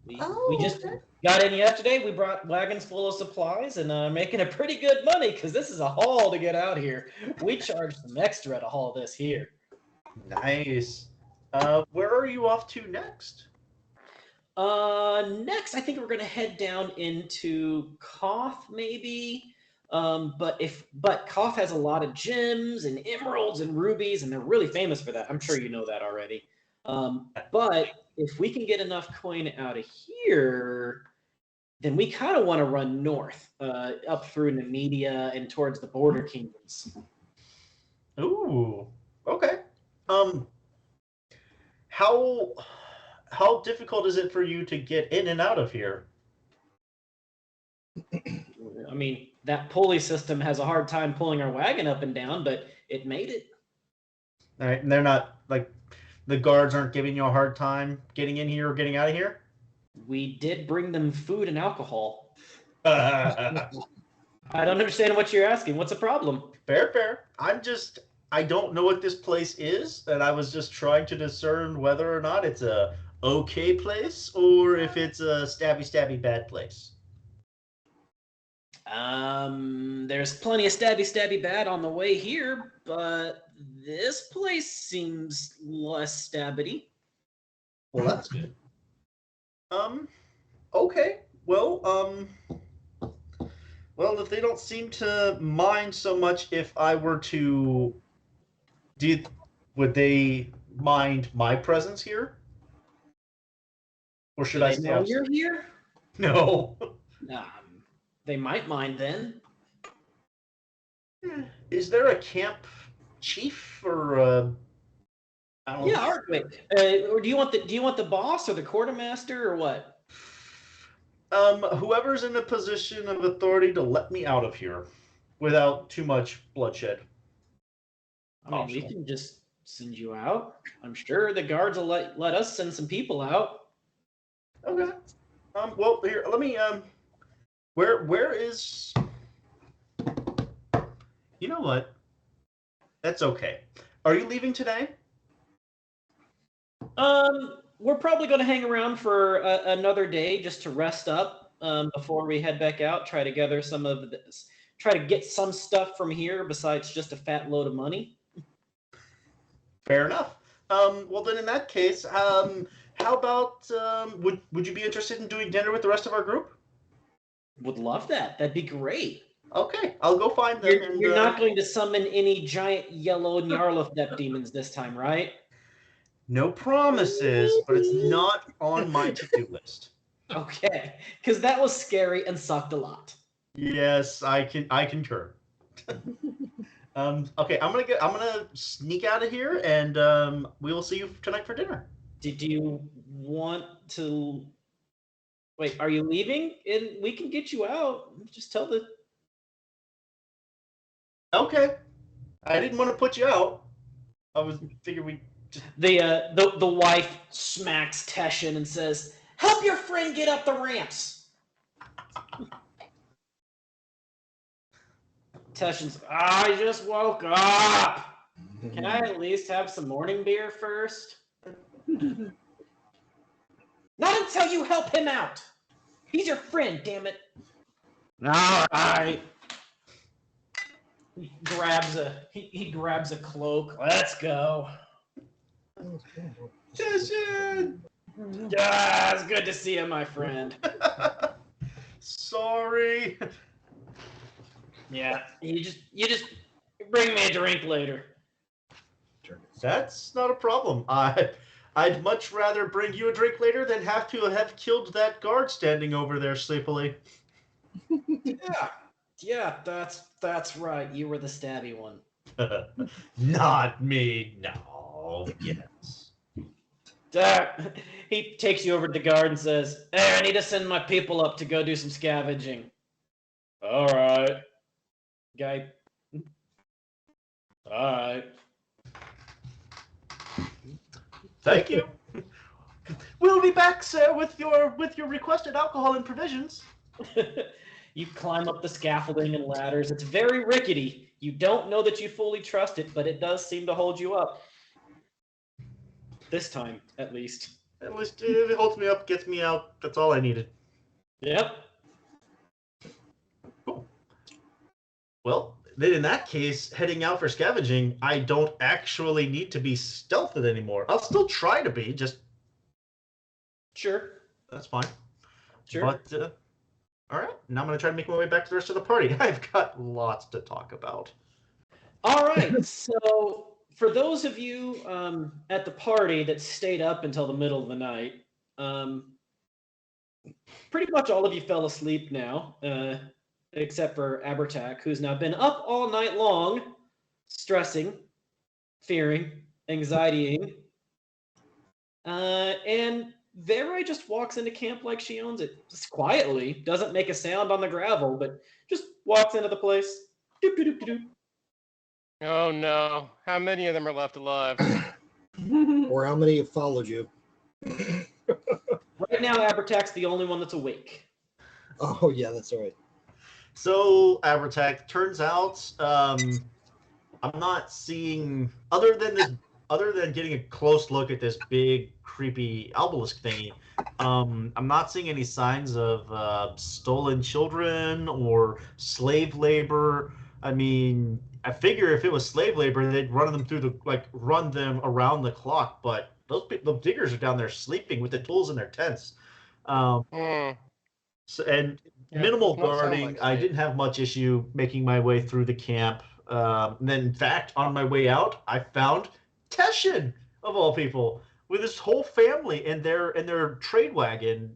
We just okay. got in yesterday. We brought wagons full of supplies and making a pretty good money because this is a haul to get out here. We charge some extra to haul this here. Nice. Where are you off to next? Next, I think we're gonna head down into Koth, maybe. But Koth has a lot of gems and emeralds and rubies, and they're really famous for that. I'm sure you know that already. But if we can get enough coin out of here, then we kind of want to run north, up through Nemedia and towards the border kingdoms. Ooh. Okay. How difficult is it for you to get in and out of here? I mean, that pulley system has a hard time pulling our wagon up and down, but it made it. All right, and they're not the guards aren't giving you a hard time getting in here or getting out of here? We did bring them food and alcohol. Fair, I don't understand what you're asking. What's the problem? fair. I'm just I don't know what this place is, and I was just trying to discern whether or not it's a okay place or if it's a stabby bad place. There's plenty of stabby bad on the way here, but this place seems less stabbity. Well, that's good. Okay. Well, if they don't seem to mind so much if I were to, would they mind my presence here? Or should Do I they stay know outside? you're here? No. They might mind then. Is there a camp chief or I don't know. Yeah, wait. Or do you want the boss or the quartermaster or what? Whoever's in a position of authority to let me out of here without too much bloodshed. I mean, we can just send you out. I'm sure the guards will let us send some people out. Okay. Well, here, let me, where is, you know what? That's okay. Are you leaving today? We're probably going to hang around for another day just to rest up before we head back out. Try to gather some of this. Try to get some stuff from here besides just a fat load of money. Fair enough. Well, then in that case, how about would you be interested in doing dinner with the rest of our group? Would love that. That'd be great. Okay, I'll go find them. You're not going to summon any giant yellow Nyarlathotep demons this time, right? No promises, but it's not on my to-do list. Okay, because that was scary and sucked a lot. Yes, I concur. Okay, I'm gonna sneak out of here, and we will see you tonight for dinner. Did you want to? Wait, are you leaving? And we can get you out. Just tell the. Okay, I didn't want to put you out. I was figuring we. The wife smacks Teshin and says, "Help your friend get up the ramps." Teshin's, I just woke up. Can I at least have some morning beer first? Not until you help him out. He's your friend, damn it. All right. He grabs a cloak. Let's go. Teshin! Yeah, it's good to see you, my friend. Sorry. Yeah, you just bring me a drink later. That's not a problem. I'd much rather bring you a drink later than have to have killed that guard standing over there sleepily. Yeah, that's right. You were the stabby one. Not me. No. Yes. He takes you over to the guard and says, "Hey, I need to send my people up to go do some scavenging." All right. Guy. All right. Thank you. We'll be back, sir, with your requested alcohol and provisions. You climb up the scaffolding and ladders. It's very rickety. You don't know that you fully trust it, but it does seem to hold you up. This time, at least. At least it holds me up, gets me out. That's all I needed. Yep. Cool. Well, then in that case, heading out for scavenging, I don't actually need to be stealthed anymore. I'll still try to be, just... Sure. That's fine. Sure. But, all right. Now I'm going to try to make my way back to the rest of the party. I've got lots to talk about. All right. So for those of you at the party that stayed up until the middle of the night, pretty much all of you fell asleep now, except for Abertak, who's now been up all night long, stressing, fearing, anxietying. And Vera just walks into camp like she owns it, just quietly, doesn't make a sound on the gravel, but just walks into the place. Doop, doop, doop, doop. Oh no! How many of them are left alive? Or how many have followed you? Right now, Abertak's the only one that's awake. Oh, yeah, that's all right. So, Abertak, turns out I'm not seeing other than getting a close look at this big creepy obelisk thingy. I'm not seeing any signs of stolen children or slave labor. I mean, I figure if it was slave labor, they'd run them around the clock. But the diggers are down there sleeping with the tools in their tents. Um, Hmm. and Yeah, minimal does not sound guarding. like I slave. didn't have much issue making my way through the camp. And then, in fact, on my way out, I found Teshin, of all people, with his whole family and their trade wagon.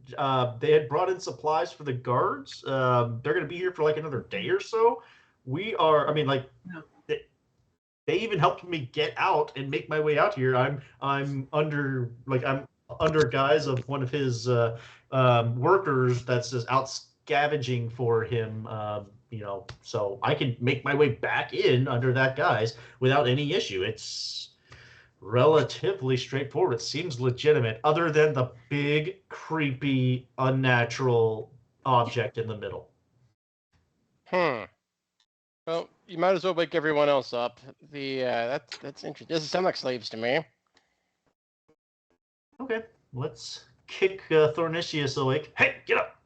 They had brought in supplies for the guards. They're going to be here for like another day or so. We are. I mean, like. They even helped me get out and make my way out here. I'm under guise of one of his workers that's just out scavenging for him. So I can make my way back in under that guise without any issue. It's relatively straightforward. It seems legitimate, other than the big, creepy, unnatural object in the middle. Well, you might as well wake everyone else up. That's interesting. Doesn't sound like slaves to me. Okay, let's kick Thornicius awake. Hey, get up!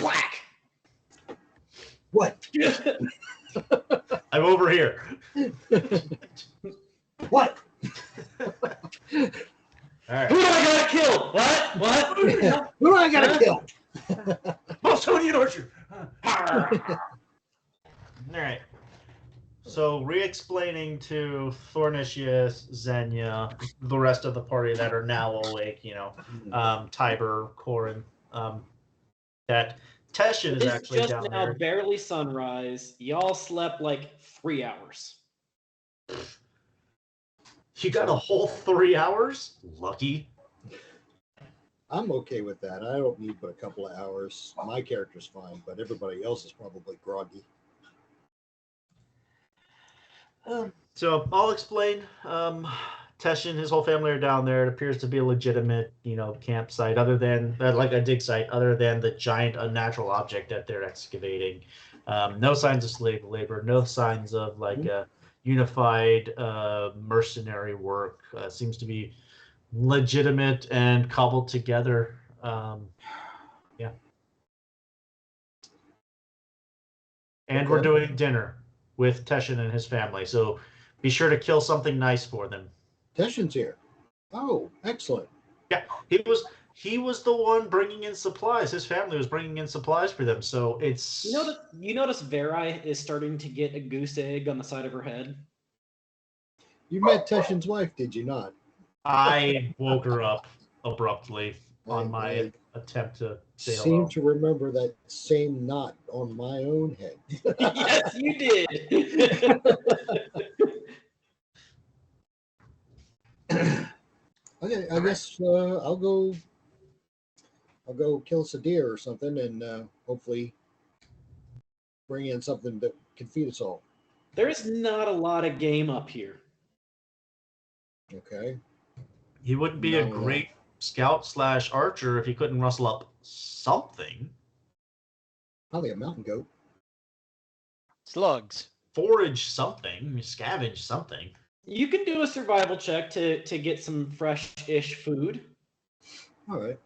Whack! What? I'm over here. What? All right. Who do I gotta kill? What? Who do I gotta kill? Bostonian Archer. All right. So, re-explaining to Thornicius, Xenia, the rest of the party that are now awake, Tiber, Corin, that Teshin is It's actually just down now there. barely sunrise. Y'all slept like 3 hours. You got a whole 3 hours? Lucky. I'm okay with that. I don't need but a couple of hours. My character's fine, but everybody else is probably groggy. So I'll explain. Tesh and his whole family are down there. It appears to be a legitimate, campsite, other than like a dig site, other than the giant unnatural object that they're excavating. No signs of slave labor. No signs of like unified mercenary work. Seems to be legitimate and cobbled together. Yeah. And we're Okay. doing dinner with Teshin and his family, so be sure to kill something nice for them. Teshin's here. Oh, excellent. Yeah, he was the one bringing in supplies. His family was bringing in supplies for them, so it's... You notice Verai is starting to get a goose egg on the side of her head? You met Teshin's wife, did you not? I woke her up abruptly on my I attempt to say seem hello. to remember that same knot on my own head. Yes, you did. Okay, I guess I'll go kill us a deer or something, and hopefully bring in something that can feed us all. There's not a lot of game up here. Okay. He wouldn't be a No. great scout / archer if he couldn't rustle up something. Probably a mountain goat. Slugs. Forage something, scavenge something. You can do a survival check to get some fresh-ish food. All right.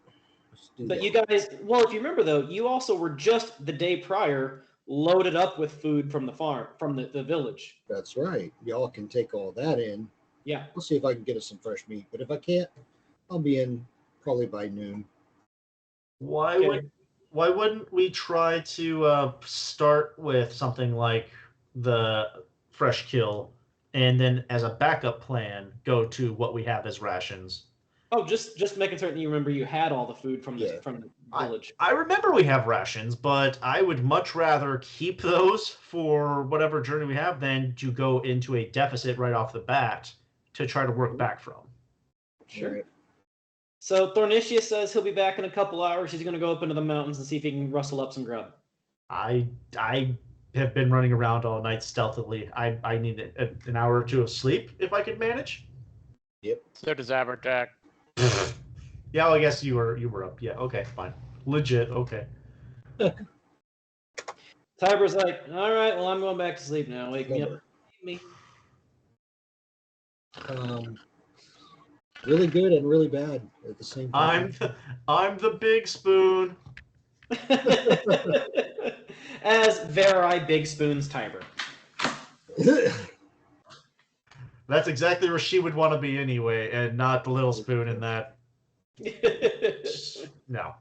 Let's do But that. you guys, well, if you remember though, you also were just the day prior loaded up with food from the farm, from the village. That's right. Y'all can take all that in. Yeah. We'll see if I can get us some fresh meat. But if I can't, I'll be in probably by noon. Why Okay. wouldn't we try to start with something like the fresh kill, and then as a backup plan go to what we have as rations? Oh, just making certain you remember you had all the food from the Yeah. from the village. I remember we have rations, but I would much rather keep those for whatever journey we have than to go into a deficit right off the bat to try to work back from. Sure. All right. So Thornicius says he'll be back in a couple hours. He's going to go up into the mountains and see if he can rustle up some grub. I have been running around all night stealthily. I need an hour or two of sleep if I can manage. So does Abertac. Yeah, well, I guess you were up. Yeah, okay, fine. Legit, okay. Tiber's like, all right, well, I'm going back to sleep now. Wake me up. Remember. Me. Really good and really bad at the same time. I'm the big spoon. As Verai Big Spoon's timer. That's exactly where she would want to be anyway, and not the little spoon in that. No.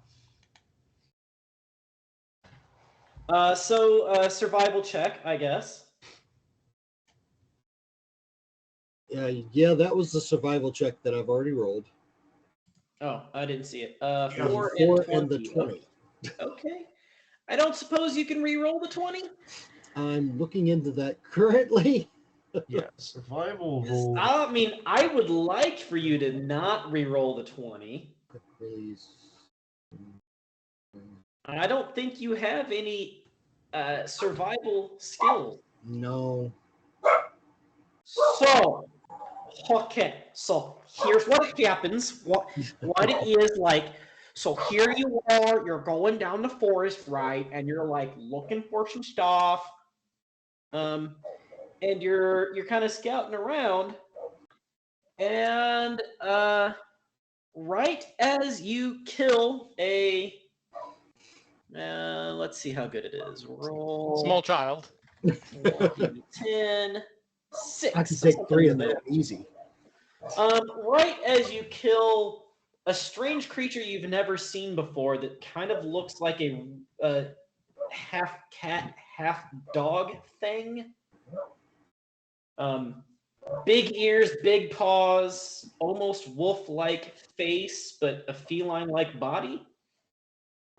Survival check, I guess. Yeah, that was the survival check that I've already rolled. Oh, I didn't see it. Yeah, 4 and the 20. Okay. I don't suppose you can re-roll the 20? I'm looking into that currently. Yeah, survival roll. I mean, I would like for you to not re-roll the 20. Please. I don't think you have any survival skills. No. So, okay. So here's what happens. What it is like. So here you are. You're going down the forest, right? And you're like looking for some stuff. And you're kind of scouting around, and right as you kill a let's see how good it is. Roll Small child. 10, 6. I can take 3 of them easy. Right as you kill a strange creature you've never seen before that kind of looks like a half cat, half dog thing. Big ears, big paws, almost wolf-like face, but a feline-like body.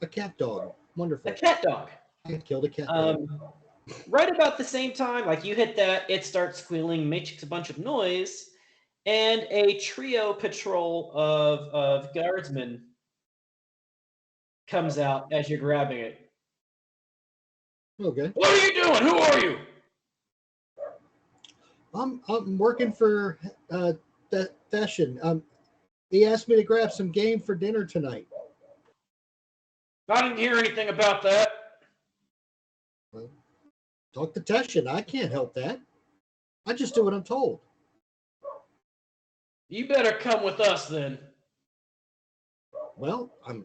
A cat dog. Wonderful. A cat dog. I killed a cat dog. Right about the same time, like you hit that, it starts squealing, makes a bunch of noise, and a trio patrol of guardsmen comes out as you're grabbing it. Okay. What are you doing? Who are you? I'm working for Theshin. He asked me to grab some game for dinner tonight. I didn't hear anything about that. Well, talk to Teshin. I can't help that. I just do what I'm told. You better come with us then. Well, as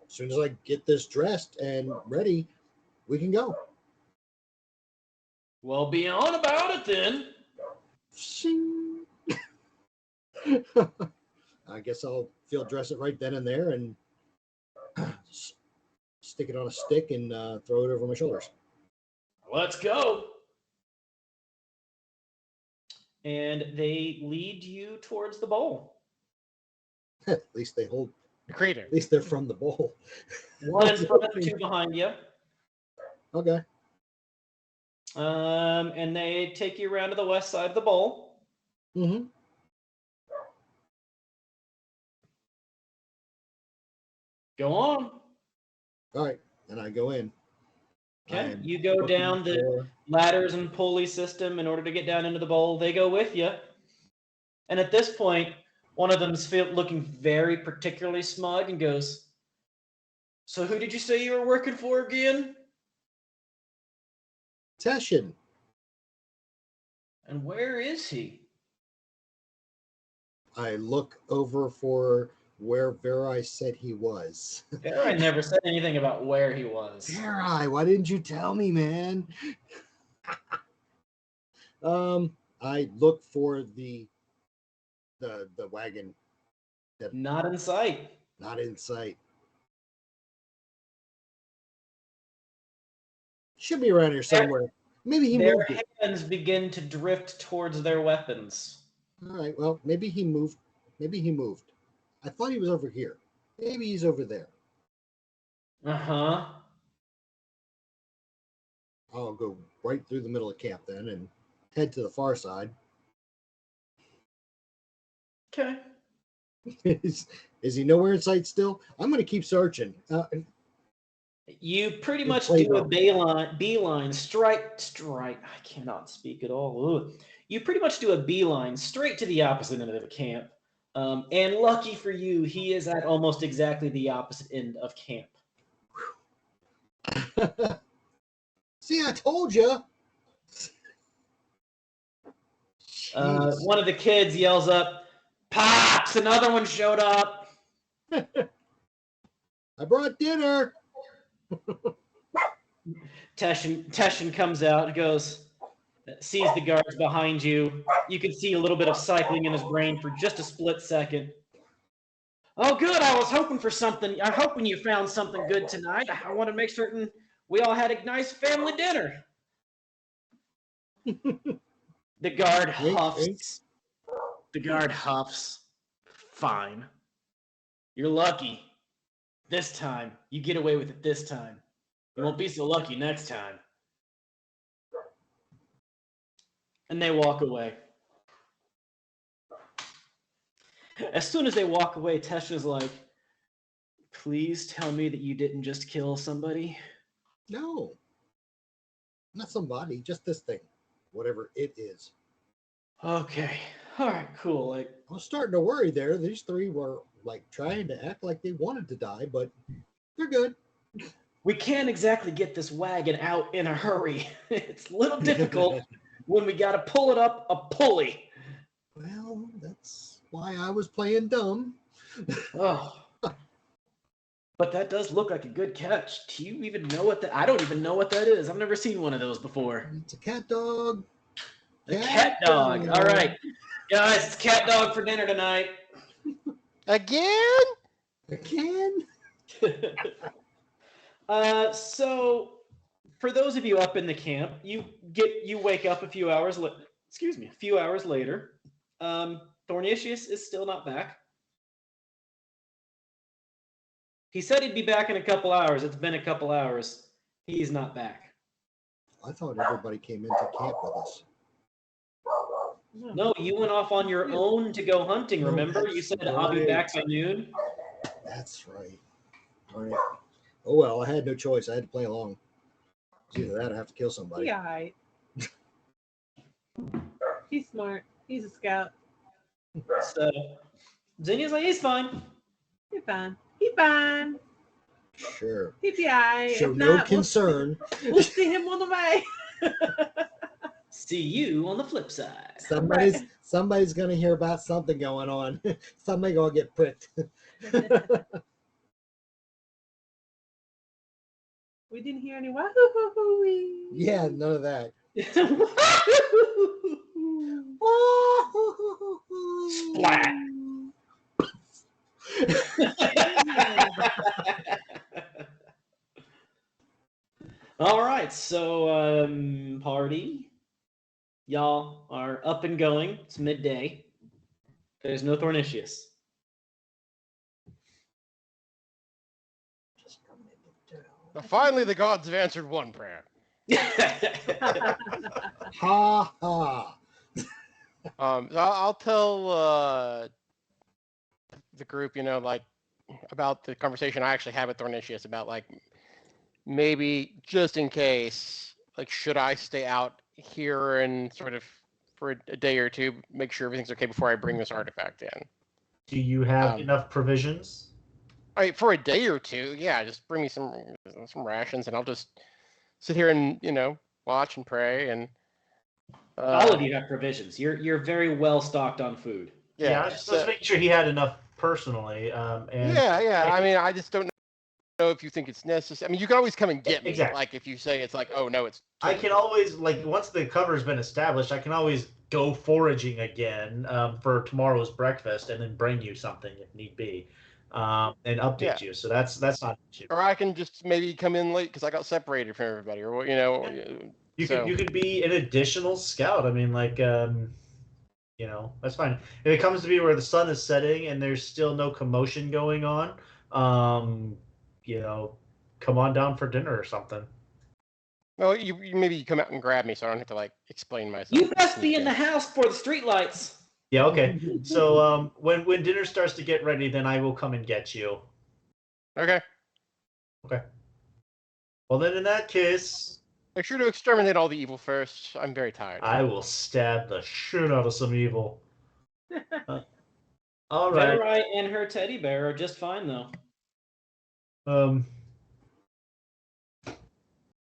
soon as I get this dressed and ready, we can go. Well, be on about it then. Shing. I guess I'll field dress it right then and there and stick it on a stick and throw it over my shoulders. Let's go. And they lead you towards the bowl. At least they hold. The crater. At least they're from the bowl. One in front, 2 behind you. Okay. And they take you around to the west side of the bowl. Mm-hmm. Go on. All right, and I go in. Okay. You go down the ladders and pulley system in order to get down into the bowl. They go with you. And at this point, one of them's looking very particularly smug and goes, "So who did you say you were working for again?" Teshin. "And where is he?" I look over for where Verai said he was. I never said anything about where he was. Verai, why didn't you tell me, man? I look for the wagon. Not in sight. Not in sight. Should be around here somewhere. Maybe he moved it. Their hands begin to drift towards their weapons. All right, well, maybe he moved. Maybe he moved. I thought he was over here. Maybe he's over there. Uh-huh. I'll go right through the middle of camp then and head to the far side. Okay. Is he nowhere in sight still? I'm going to keep searching. You pretty much do a beeline, straight. I cannot speak at all. Ugh. You pretty much do a beeline straight to the opposite end of the camp. And lucky for you, he is at almost exactly the opposite end of camp. See, I told you. Jeez. One of the kids yells up, "Pops! Another one showed up." I brought dinner. Teshin comes out and goes, sees the guards behind you. You can see a little bit of cycling in his brain for just a split second. Oh, good. I was hoping for something. I'm hoping you found something good tonight. I want to make certain we all had a nice family dinner. The guard Wink, huffs. wink. The guard huffs. Fine. You're lucky. This time. You get away with it this time. You won't be so lucky next time. And they walk away. As soon as they walk away, Tesha's like, please tell me that you didn't just kill somebody. No. Not somebody, just this thing. Whatever it is. Okay. All right, cool. Like, I was starting to worry there. These three were like trying to act like they wanted to die, but they're good. we can't exactly get this wagon out in a hurry. It's a little difficult when we got to pull it up a pulley. Well, that's why I was playing dumb. Oh. But that does look like a good catch. Do you even know what that? I don't even know what that is. I've never seen one of those before. It's a cat dog. A cat dog. All right. Guys, it's cat dog for dinner tonight. Again? Again? So for those of you up in the camp, you wake up a few hours later. Thornicius is still not back. He said he'd be back in a couple hours. It's been a couple hours. He's not back. I thought everybody came into camp with us. No, you went off on your own to go hunting, No, remember? that's You said, I'll be right. back by noon. That's right. All right. Oh, well, I had no choice. I had to play along. It's either that or I have to kill somebody. He all right. He's smart. He's a scout. So Zinnia's like, he's fine. He's fine. He's fine. Sure. He'll be all right. Show If no not, concern. We'll see him on the way. See you on the flip side. Somebody's gonna hear about something going on. Somebody gonna get pricked. We didn't hear any wahoo-hoo-hoo-wee. Yeah, none of that. Splat. All right, so party, y'all are up and going. It's midday. There's no Thornicius. Now, finally, the gods have answered one prayer. Ha ha. So I'll tell the group, like about the conversation I actually had with Thornicius about like maybe just in case, like should I stay out here and sort of for a day or two, make sure everything's okay before I bring this artifact in. Do you have enough provisions? All right, for a day or two, yeah, just bring me some rations, and I'll just sit here and watch and pray and. All of you have provisions. You're very well stocked on food. Yeah, I was just making sure he had enough personally. Yeah. I mean, I just don't know if you think it's necessary. I mean, you can always come and get me. Exactly. Like if you say it's like, oh no, it's. I can always once the cover's been established, I can always go foraging again for tomorrow's breakfast, and then bring you something if need be, and update you. So that's not an issue. Or I can just maybe come in late because I got separated from everybody, or You could be an additional scout. I mean, that's fine. If it comes to be where the sun is setting and there's still no commotion going on, come on down for dinner or something. Well, you maybe come out and grab me, so I don't have to explain myself. You best be in the house for the streetlights. Yeah, okay. So when dinner starts to get ready, then I will come and get you. Okay. Okay. Well, then in that case, make sure to exterminate all the evil first. I'm very tired. I will stab the shit out of some evil. All right. Veterai and her teddy bear are just fine, though.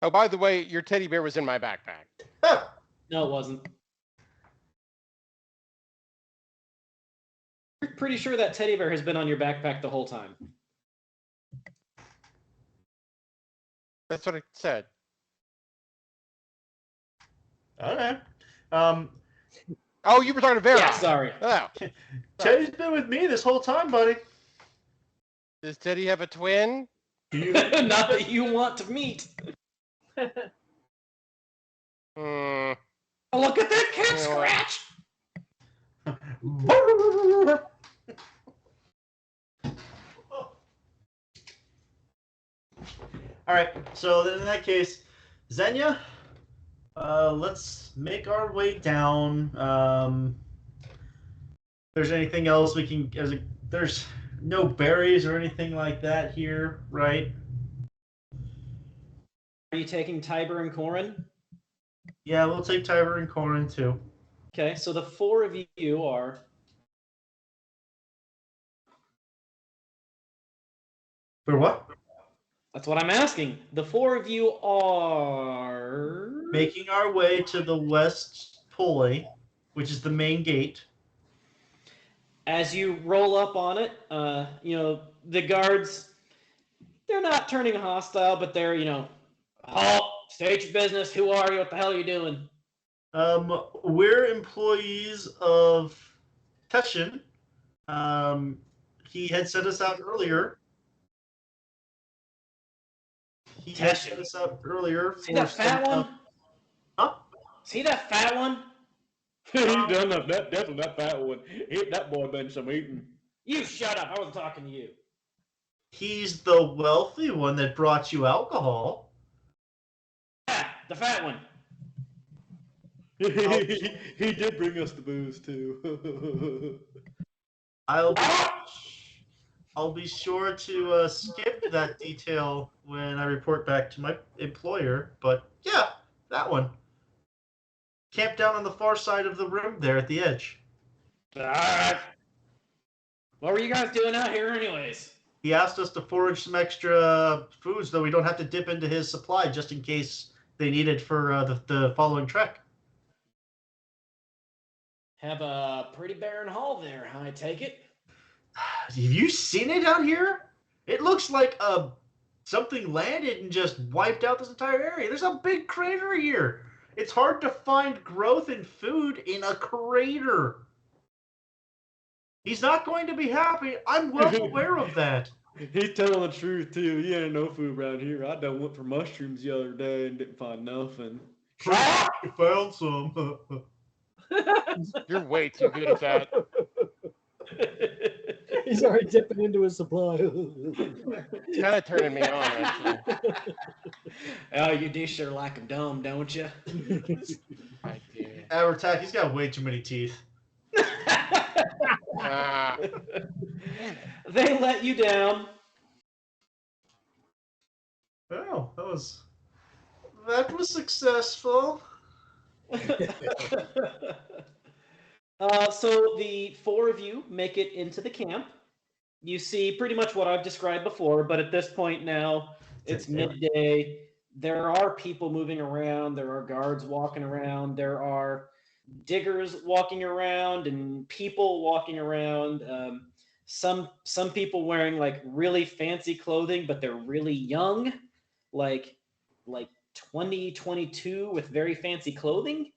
Oh, by the way, your teddy bear was in my backpack. No, it wasn't. Pretty sure that teddy bear has been on your backpack the whole time. That's what it said. Okay. Oh, you were talking to Vera. Yeah, sorry. Oh. Teddy's been with me this whole time, buddy. Does Teddy have a twin? Not that you want to meet. Hmm. Oh, look at that cat You know what? scratch! All right. So then in that case, Xenia, let's make our way down. If there's anything else we can? There's no berries or anything like that here, right? Are you taking Tiber and Corin? Yeah, we'll take Tiber and Corin too. Okay, so the four of you are... For what? That's what I'm asking. The four of you are... Making our way to the west pulley, which is the main gate. As you roll up on it, the guards, they're not turning hostile, but they're, halt, state your business, who are you, what the hell are you doing? We're employees of Teshin. He had sent us out earlier. He had Teshin. sent us out earlier. See that fat one? Huh? See that fat one? He done that. Definitely that fat one. That boy been some eating. You shut up, I wasn't talking to you. He's the wealthy one that brought you alcohol. Yeah, the fat one. He did bring us the booze too. I'll be sure to skip that detail when I report back to my employer. But yeah, that one. Camp down on the far side of the room there at the edge. Alright. What were you guys doing out here anyways? He asked us to forage some extra foods, though we don't have to dip into his supply just in case they need it for the following trek. Have a pretty barren haul there, I take it. Have you seen it out here? It looks like something landed and just wiped out this entire area. There's a big crater here. It's hard to find growth and food in a crater. He's not going to be happy. I'm well aware of that. He's telling the truth too. He ain't no food around here. I done went for mushrooms the other day and didn't find nothing. You found some. You're way too good at that. He's already dipping into his supply. It's kind of turning me on, actually. Oh, you do sure like them dumb, don't you? I do. Avertack, he's got way too many teeth. Ah. They let you down. Oh, that was successful. So the four of you make it into the camp. You see pretty much what I've described before, but at this point now, it's midday. There are people moving around. There are guards walking around. There are diggers walking around and people walking around. Some people wearing like really fancy clothing, but they're really young, like 20, 22 with very fancy clothing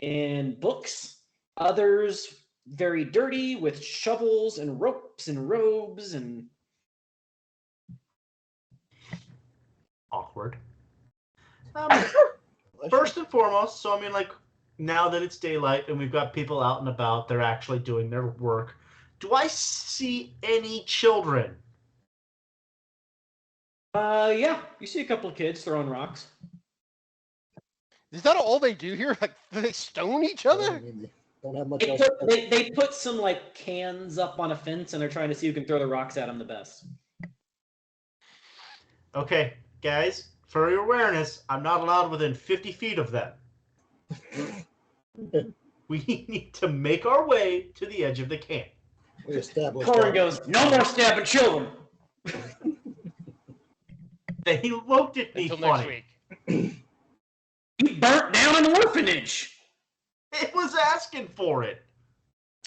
and books. Others very dirty with shovels and ropes and robes and Awkward. First and foremost, so I mean, like, now that it's daylight and we've got people out and about, they're actually doing their work. Do I see any children? yeah, you see a couple of kids throwing rocks. Is that all they do here? Like, do they stone each I other? mean, they don't have much else. They put some like cans up on a fence and they're trying to see who can throw the rocks at them the best. Okay, guys, for your awareness, I'm not allowed within 50 feet of them. We need to make our way to the edge of the camp. We established Corin that. goes, "No more stabbing children." They looked at me Until next funny. week. You burnt down an orphanage. It was asking for it.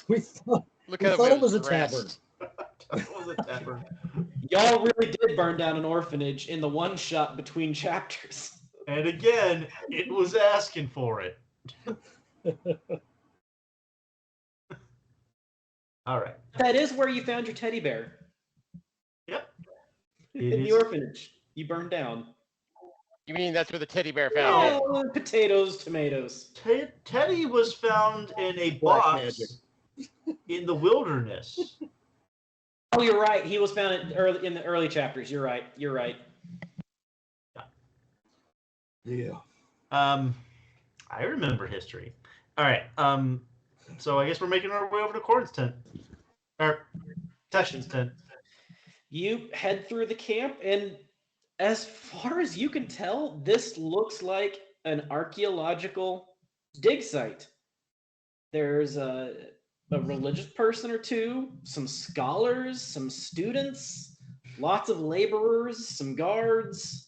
We thought Look We at thought him it was a dressed. That was a tavern. Y'all really did burn down an orphanage in the one shot between chapters. And again, it was asking for it. All right. That is where you found your teddy bear. Yep. In the orphanage. You burned down. You mean that's where the teddy bear found it? Oh, potatoes, tomatoes. Teddy was found in a Black box magic. in the wilderness. Oh, you're right. He was found in the early chapters. You're right. You're right. Yeah. I remember history. All right. So I guess we're making our way over to Corn's tent. Or Teshin's tent. You head through the camp, and as far as you can tell, this looks like an archaeological dig site. There's a religious person or two, some scholars, some students, lots of laborers, some guards.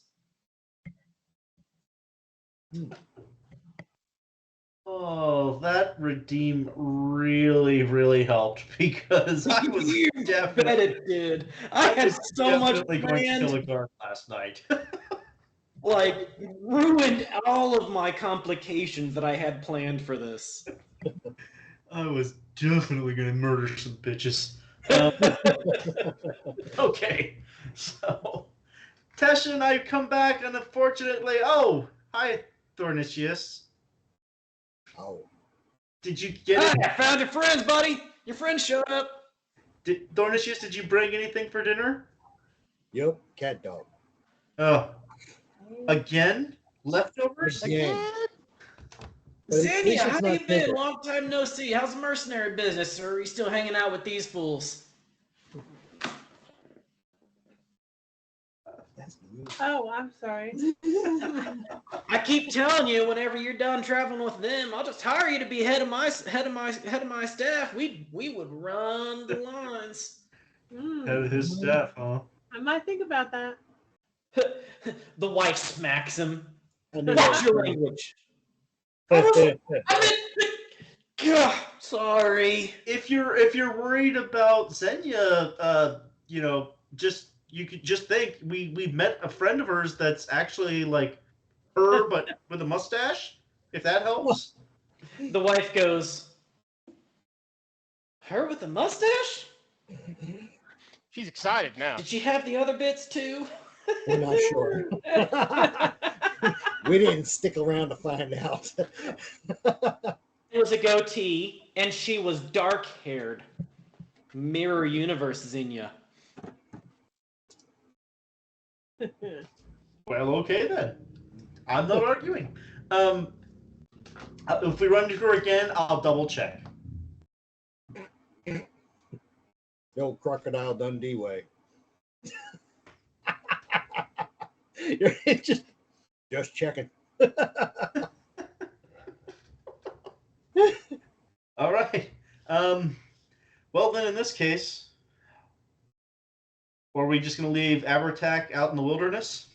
Oh, that redeem really, really helped because I was You definitely bet it did. I had so much definitely going to kill planned, a guard last night. like ruined all of my complications that I had planned for this. I was definitely going to murder some bitches. Okay, so Tesha and I come back, and unfortunately, hi, Thornicius. Oh. Did you get it? I found your friends, buddy. Your friends showed up. Thornicius, did you bring anything for dinner? Yep. Cat dog. Oh, again? Leftovers? Again. But at Xenia, least how it's you not been? bigger. Long time no see. How's the mercenary business? Or are you still hanging out with these fools? That's me. Oh, I'm sorry. I keep telling you, whenever you're done traveling with them, I'll just hire you to be head of my staff. We would run the lines. Head of his staff, huh? I might think about that. The wife smacks him. I knew Watch that. your language. I mean, God, sorry. If you're worried about Xenia, you could just think we met a friend of hers that's actually like her but with a mustache. If that helps. The wife goes, her with a mustache? She's excited now. Did she have the other bits too? We're not sure. We didn't stick around to find out. It was a goatee, and she was dark-haired. Mirror universe, Xenia. Well, okay then. I'm not arguing. If we run into her again, I'll double check. The old Crocodile Dundee way. You're just checking. All right. Well, then in this case, are we just going to leave Abertac out in the wilderness?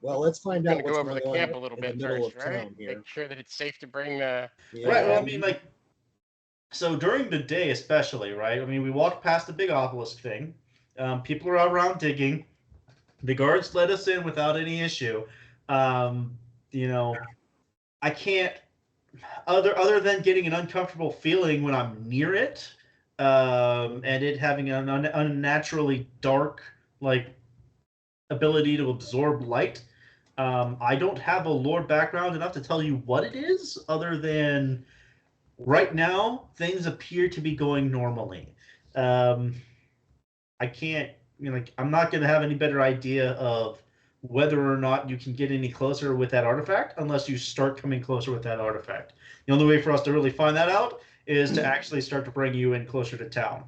Well, let's find We're out gonna what's go over the going camp on a little in bit the middle first, of right? town here. Make sure that it's safe to bring the. Yeah. Right. Well, I mean, like, so during the day, especially, right? I mean, we walked past the big obelisk thing. People are out around digging. The guards let us in without any issue. I can't, other than getting an uncomfortable feeling when I'm near it, and it having an unnaturally dark, like, ability to absorb light. I don't have a lore background enough to tell you what it is, other than right now things appear to be going normally. I can't, I'm not going to have any better idea of whether or not you can get any closer with that artifact unless you start coming closer with that artifact. The only way for us to really find that out is to actually start to bring you in closer to town.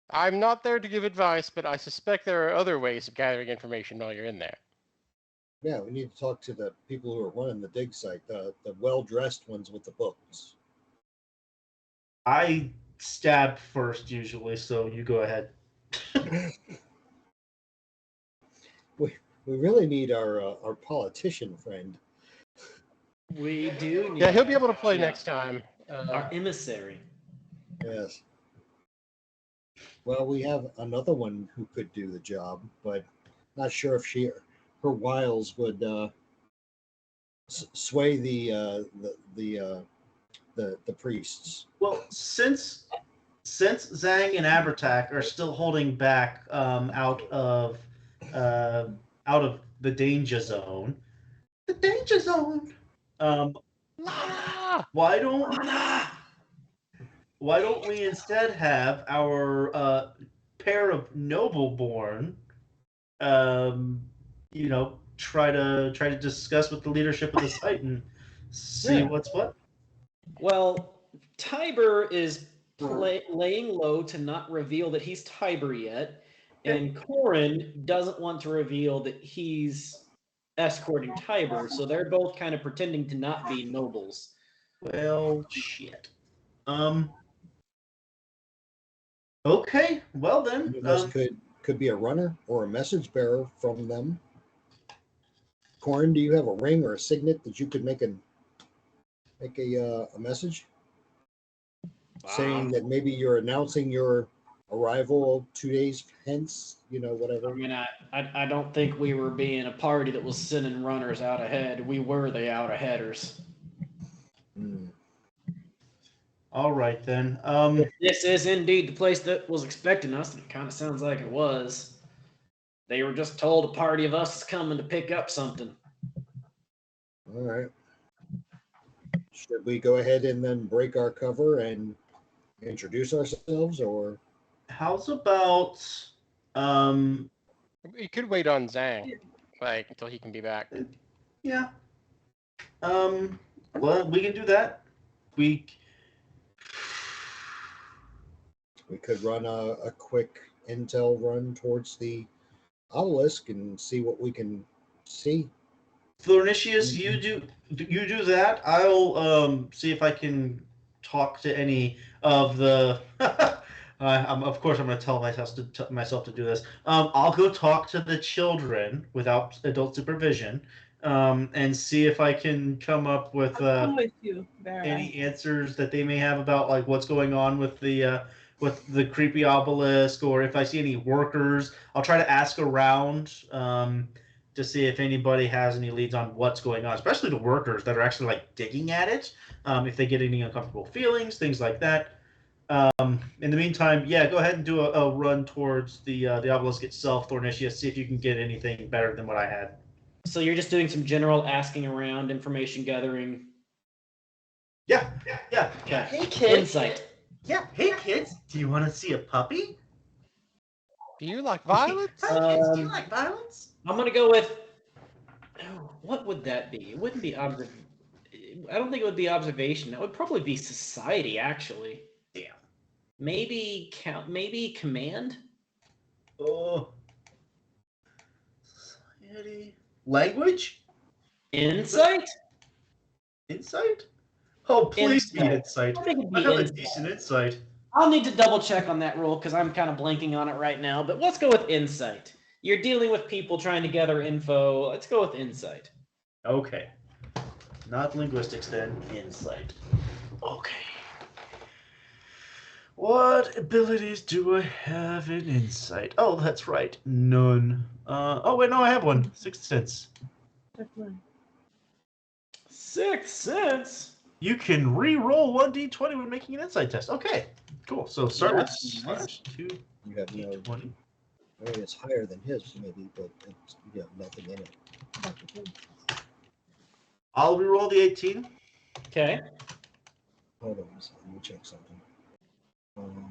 I'm not there to give advice, but I suspect there are other ways of gathering information while you're in there. Yeah, we need to talk to the people who are running the dig site, the well-dressed ones with the books. I stab first usually, so you go ahead. We really need our politician friend. We do. Yeah, he'll be able to play next time. Our emissary. Yes. Well, we have another one who could do the job, but not sure if her wiles would sway the priests. Well, since Zhang and Abertak are still holding back out of the danger zone, Lana! why don't we instead have our pair of nobleborn, try to discuss with the leadership of the site and see Yeah. what's what? Well, Tiber is laying low to not reveal that he's Tiber yet, and Corin doesn't want to reveal that he's escorting Tiber, so they're both kind of pretending to not be nobles. Well, shit. Okay. Well then. One of us could be a runner or a message bearer from them. Corin, do you have a ring or a signet that you could make a message saying that maybe you're announcing your arrival 2 days hence? Whatever. I mean, I don't think we were being a party that was sending runners out ahead. We were the out aheaders. Hmm. All right then. If this is indeed the place that was expecting us, and it kind of sounds like it was. They were just told a party of us is coming to pick up something. All right. Should we go ahead and then break our cover and introduce ourselves, or How's about You could wait on Zhang, until he can be back. yeah. Well, we can do that. We could run a quick intel run towards the obelisk and see what we can see. Flornicius, you do that. I'll see if I can talk to any of the. Of course, I'm going to tell myself to do this. I'll go talk to the children without adult supervision, and see if I can come up with I'll come with you, Vera. any answers that they may have about what's going on with the creepy obelisk, or if I see any workers. I'll try to ask around. To see if anybody has any leads on what's going on, especially the workers that are actually digging at it. If they get any uncomfortable feelings, things like that. In the meantime, yeah, go ahead and do a run towards the obelisk itself, Thornicius. See if you can get anything better than what I had. So you're just doing some general asking around, information gathering. Yeah. Okay. Hey kids. Insight. Yeah. Hey kids. Do you want to see a puppy? Do you like violence? Hi kids. Do you like violence? I'm gonna go with. What would that be? It wouldn't be I don't think it would be observation. That would probably be society, actually. Damn. Maybe command. Oh. Society. Language. Insight. Insight. Oh, please be Insight. insight. I think it'd I be have a insight. decent insight. I'll need to double check on that rule because I'm kind of blanking on it right now. But let's go with insight. You're dealing with people trying to gather info. Let's go with insight. Okay. Not linguistics then. Insight. Okay. What abilities do I have in insight? Oh, that's right. None. Oh wait, no, I have one. Sixth sense. That's mine. Sixth sense. You can re-roll 1d20 when making an insight test. Okay. Cool. So start with /2 You have no. d20. I mean, it's higher than his, maybe, but you have nothing in it. That's the thing. I'll re-roll the 18. Okay. Hold on a second. Let me check something.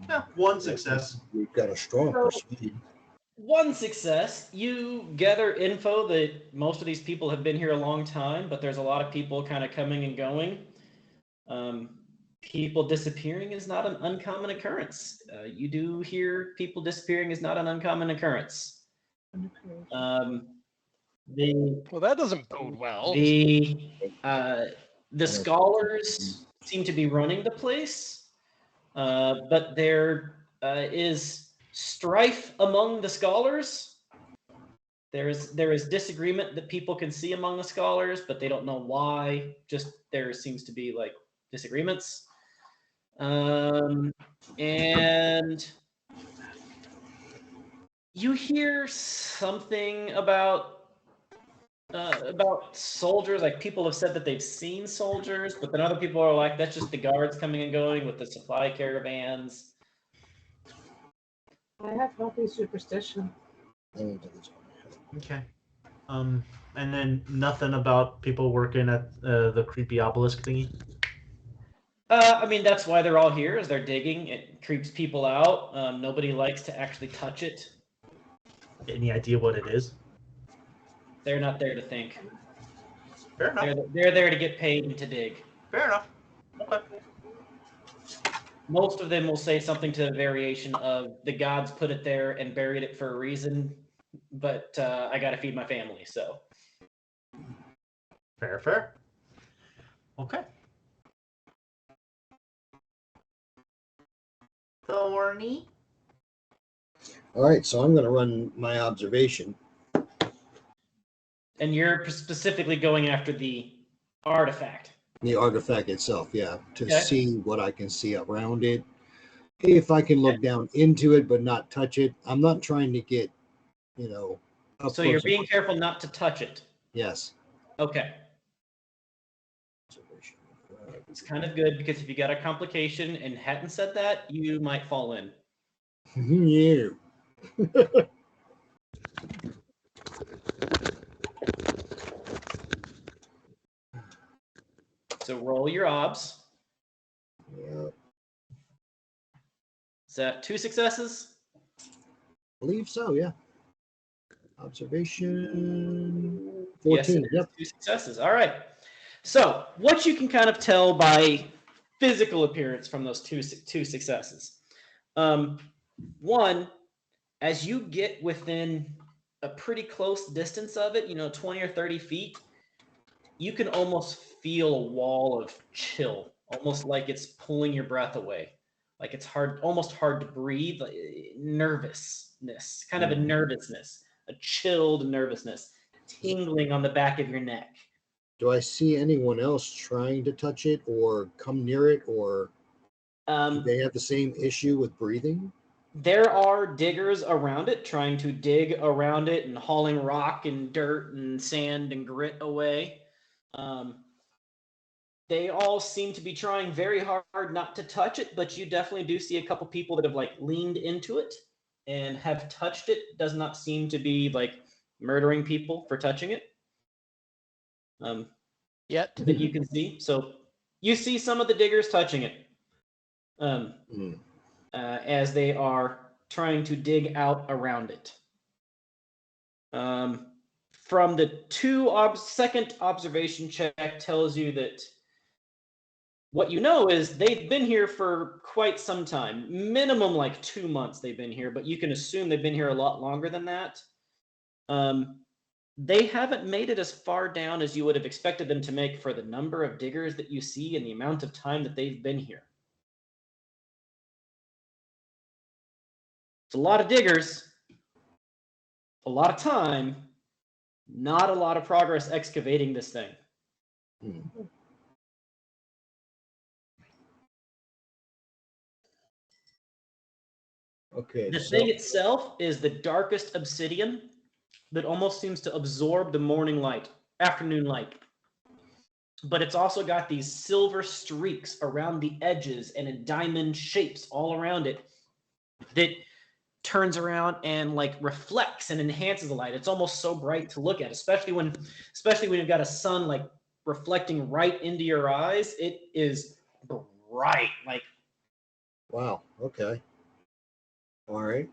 Yeah, one success. We've got a strong persuade. One success. You gather info that most of these people have been here a long time, but there's a lot of people kind of coming and going. People disappearing is not an uncommon occurrence. You do hear people disappearing is not an uncommon occurrence. Manipulation. Well, that doesn't bode well. The scholars seem to be running the place, but there is strife among the scholars. There is disagreement that people can see among the scholars, but they don't know why. Just there seems to be disagreements. And you hear something about soldiers. Like people have said that they've seen soldiers, but then other people are like, that's just the guards coming and going with the supply caravans. I have healthy superstition. I won't do this one. Okay. And then nothing about people working at the creepy obelisk thingy? I mean, that's why they're all here, is they're digging. It creeps people out. Nobody likes to actually touch it. Any idea what it is? They're not there to think. Fair enough. They're there to get paid and to dig. Fair enough. Okay. Most of them will say something to the variation of the gods put it there and buried it for a reason, but I got to feed my family, so. Fair. Okay. Thorny. All right, so I'm going to run my observation. And you're specifically going after the artifact. The artifact itself, yeah, to Okay. see what I can see around it. If I can look down into it but not touch it. I'm not trying to get, up So you're close being and- careful not to touch it. Yes. Okay. It's kind of good because if you got a complication and hadn't said that, you might fall in. Yeah. So roll your obs. Yeah. Is that 2 successes? Believe so, yeah. Observation Yes, 14. it is. Yep. 2 successes. All right. So what you can kind of tell by physical appearance from those two successes. One, as you get within a pretty close distance of it, 20 or 30 feet, you can almost feel a wall of chill, almost like it's pulling your breath away. Like it's almost hard to breathe, nervousness, kind of a nervousness, a chilled nervousness, tingling on the back of your neck. Do I see anyone else trying to touch it or come near it, or do they have the same issue with breathing? There are diggers around it trying to dig around it and hauling rock and dirt and sand and grit away. They all seem to be trying very hard not to touch it, but you definitely do see a couple people that have leaned into it and have touched it. Does not seem to be murdering people for touching it. Yet. That you can see. So you see some of the diggers touching it. As they are trying to dig out around it. From the second observation check tells you that what you know is they've been here for quite some time, minimum 2 months they've been here, but you can assume they've been here a lot longer than that. They haven't made it as far down as you would have expected them to make for the number of diggers that you see and the amount of time that they've been here. It's a lot of diggers, a lot of time, not a lot of progress excavating this thing. Okay. The thing itself is the darkest obsidian that almost seems to absorb the morning light, afternoon light. But it's also got these silver streaks around the edges and in diamond shapes all around it that turns around and reflects and enhances the light. It's almost so bright to look at, especially when you've got a sun reflecting right into your eyes. It is bright. Wow. Okay. All right.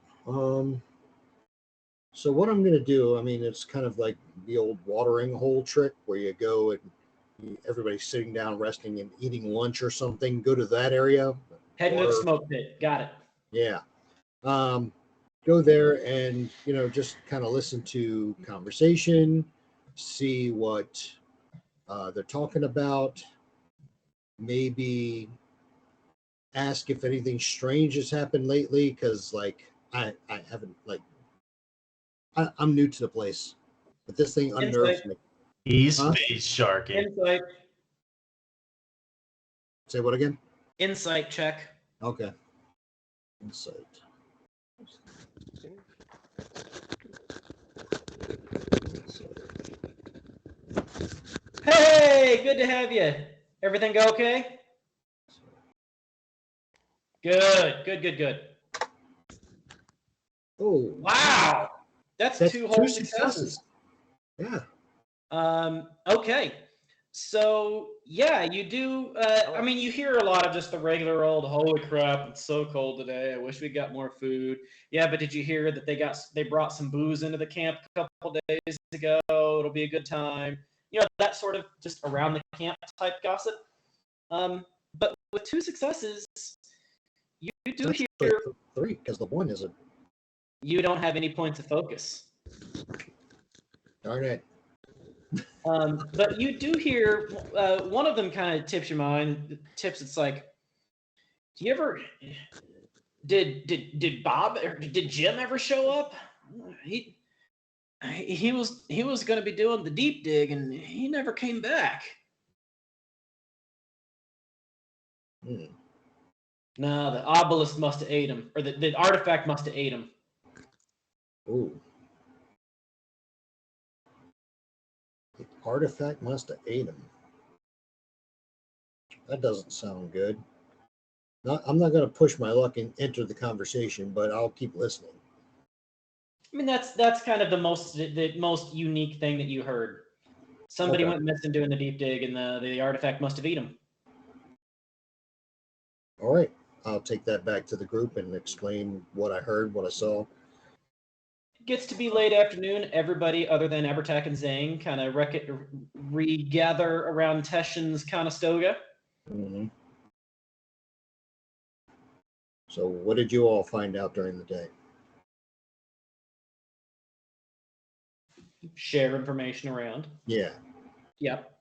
So what I'm going to do, I mean, it's kind of like the old watering hole trick where you go and everybody's sitting down, resting and eating lunch or something. Go to that area. Heading to the smoke pit. Got it. Yeah. Go there and, just kind of listen to conversation, see what they're talking about, maybe ask if anything strange has happened lately, because I haven't I'm new to the place, but this thing unnerves me. He's space sharking. Insight. Say what again? Insight check. Okay. Insight. Hey, good to have you. Everything go okay? Good. Oh, Wow. That's two whole successes. Yeah. Okay. So, yeah, you do. I mean, you hear a lot of just the regular old, holy crap, it's so cold today. I wish we got more food. Yeah, but did you hear that they brought some booze into the camp a couple days ago? It'll be a good time. You know, that sort of just around the camp type gossip. But with two successes, you do That's hear 3 because the one isn't. you don't have any points of focus. Darn it. But you do hear one of them kind of tips your mind. Tips. It's like, do you ever did Bob or did Jim ever show up? He was going to be doing the deep dig and he never came back. No, the obelisk must have ate him, or the artifact must have ate him. Ooh. The artifact must have ate him. That doesn't sound good. I'm not going to push my luck and enter the conversation, but I'll keep listening. I mean, that's kind of the most unique thing that you heard. Somebody went missing doing the deep dig, and the artifact must have eaten him. All right. I'll take that back to the group and explain what I heard, what I saw. It gets to be late afternoon. Everybody other than Abertak and Zane kind of regather around Teshin's Conestoga. Mm-hmm. So what did you all find out during the day? Share information around. Yeah. Yep.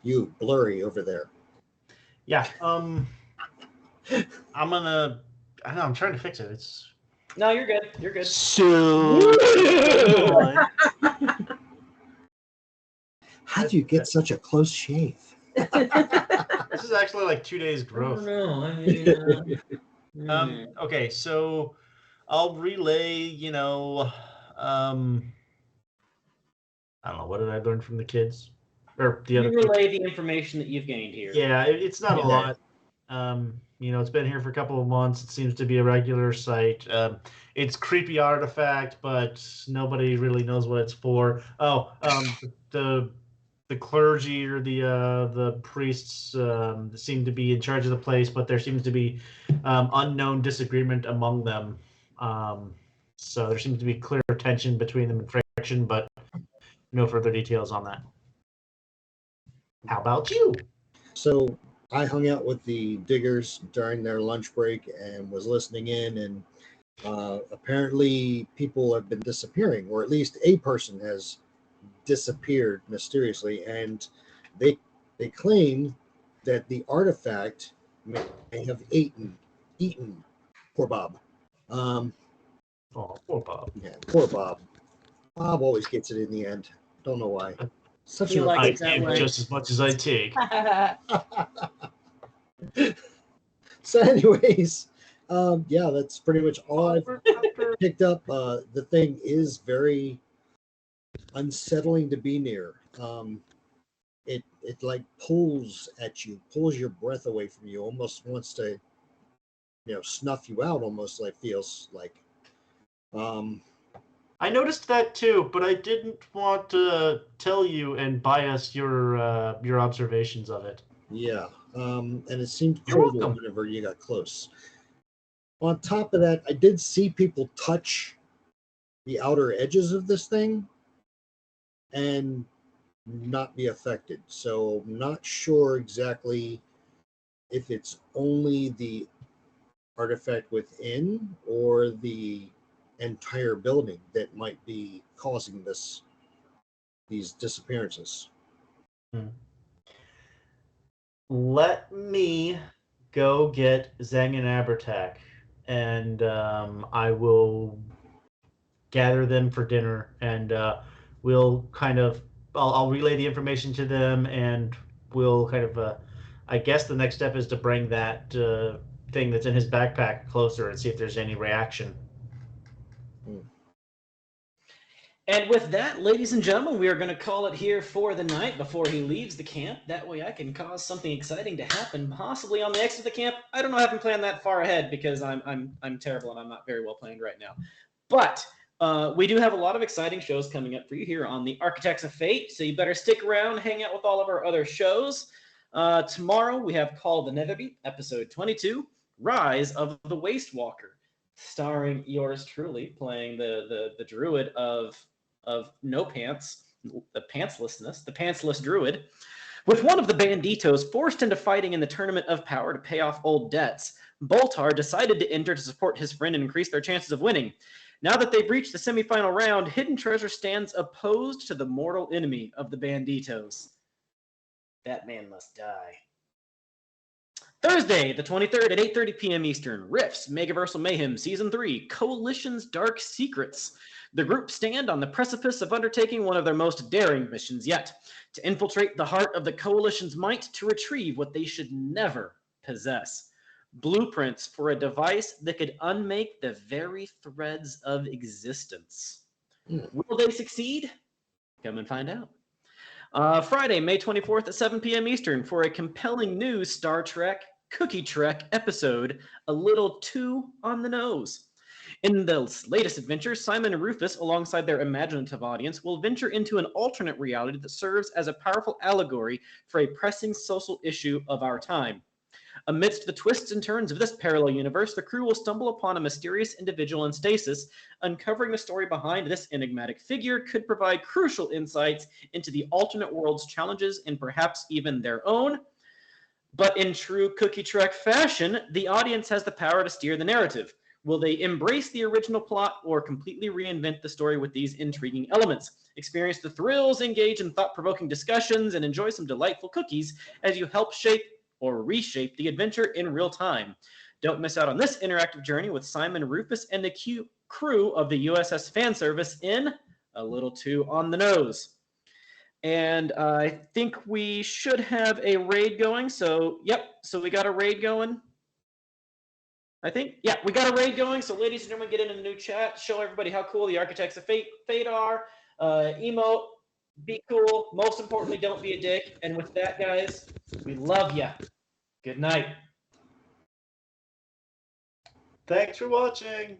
You, blurry over there. Yeah. I'm gonna. I don't know. I'm trying to fix it. It's. No, you're good. You're good. So. How do you get such a close shave? This is actually like 2 days growth. I mean, Okay, so I'll relay. I don't know. What did I learn from the kids or the you other? relay the information that you've gained here. Yeah, it's not a Yeah. lot. It's been here for a couple of months. It seems to be a regular site. It's creepy artifact, but nobody really knows what it's for. The clergy or the priests seem to be in charge of the place, but there seems to be unknown disagreement among them. So there seems to be clear tension between them and friction, but no further details on that. How about you? So I hung out with the diggers during their lunch break and was listening in, and apparently people have been disappearing, or at least a person has disappeared mysteriously, and they claim that the artifact may have eaten poor Bob. Oh, poor Bob. Yeah, poor Bob. Bob always gets it in the end. Don't know why. Such He an likes I it that give way. just as much as I take. So anyways, yeah, that's pretty much all I've picked up. The thing is very unsettling to be near. It like pulls at you, pulls your breath away from you, almost wants to snuff you out, almost like feels like. I noticed that too, but I didn't want to tell you and bias your observations of it. Yeah, and it seemed You're colder welcome. whenever you got close. On top of that, I did see people touch the outer edges of this thing and not be affected. So I'm not sure exactly if it's only the artifact within or the entire building that might be causing these disappearances. Let me go get Zeng and Abertak, and I will gather them for dinner, and we'll kind of I'll relay the information to them, and we'll kind of, I guess the next step is to bring that thing that's in his backpack closer and see if there's any reaction. And with that, ladies and gentlemen, we are going to call it here for the night before he leaves the camp. That way I can cause something exciting to happen, possibly on the exit of the camp. I don't know, I haven't planned that far ahead because I'm terrible and I'm not very well planned right now. But we do have a lot of exciting shows coming up for you here on the Architects of Fate, so you better stick around, hang out with all of our other shows. Tomorrow we have Call of the Netherbeat, episode 22, Rise of the Wastewalker, starring yours truly, playing the druid of no pants, the pantsless druid. With one of the banditos forced into fighting in the Tournament of Power to pay off old debts, Boltar decided to enter to support his friend and increase their chances of winning. Now that they've reached the semifinal round, Hidden Treasure stands opposed to the mortal enemy of the banditos. That man must die. Thursday, the 23rd at 8:30 p.m. Eastern, Rifts, Megaversal Mayhem, Season 3, Coalition's Dark Secrets. The group stand on the precipice of undertaking one of their most daring missions yet, to infiltrate the heart of the Coalition's might to retrieve what they should never possess. Blueprints for a device that could unmake the very threads of existence. Will they succeed? Come and find out. Friday, May 24th at 7 p.m. Eastern for a compelling new Star Trek Cookie Trek episode, a little too on the nose. In the latest adventure, Simon and Rufus, alongside their imaginative audience, will venture into an alternate reality that serves as a powerful allegory for a pressing social issue of our time. Amidst the twists and turns of this parallel universe, the crew will stumble upon a mysterious individual in stasis. Uncovering the story behind this enigmatic figure could provide crucial insights into the alternate world's challenges and perhaps even their own. But in true Cookie Trek fashion, the audience has the power to steer the narrative. Will they embrace the original plot or completely reinvent the story with these intriguing elements? Experience the thrills, engage in thought-provoking discussions, and enjoy some delightful cookies as you help shape or reshape the adventure in real time. Don't miss out on this interactive journey with Simon, Rufus, and the crew of the USS Fan Service in A Little Too on the Nose. And I think we should have a raid going. So we got a raid going. I think, yeah, we got a raid going. So ladies and gentlemen, get in a new chat. Show everybody how cool the Architects of Fate are. Emote, be cool. Most importantly, don't be a dick. And with that, guys, we love ya. Good night. Thanks for watching.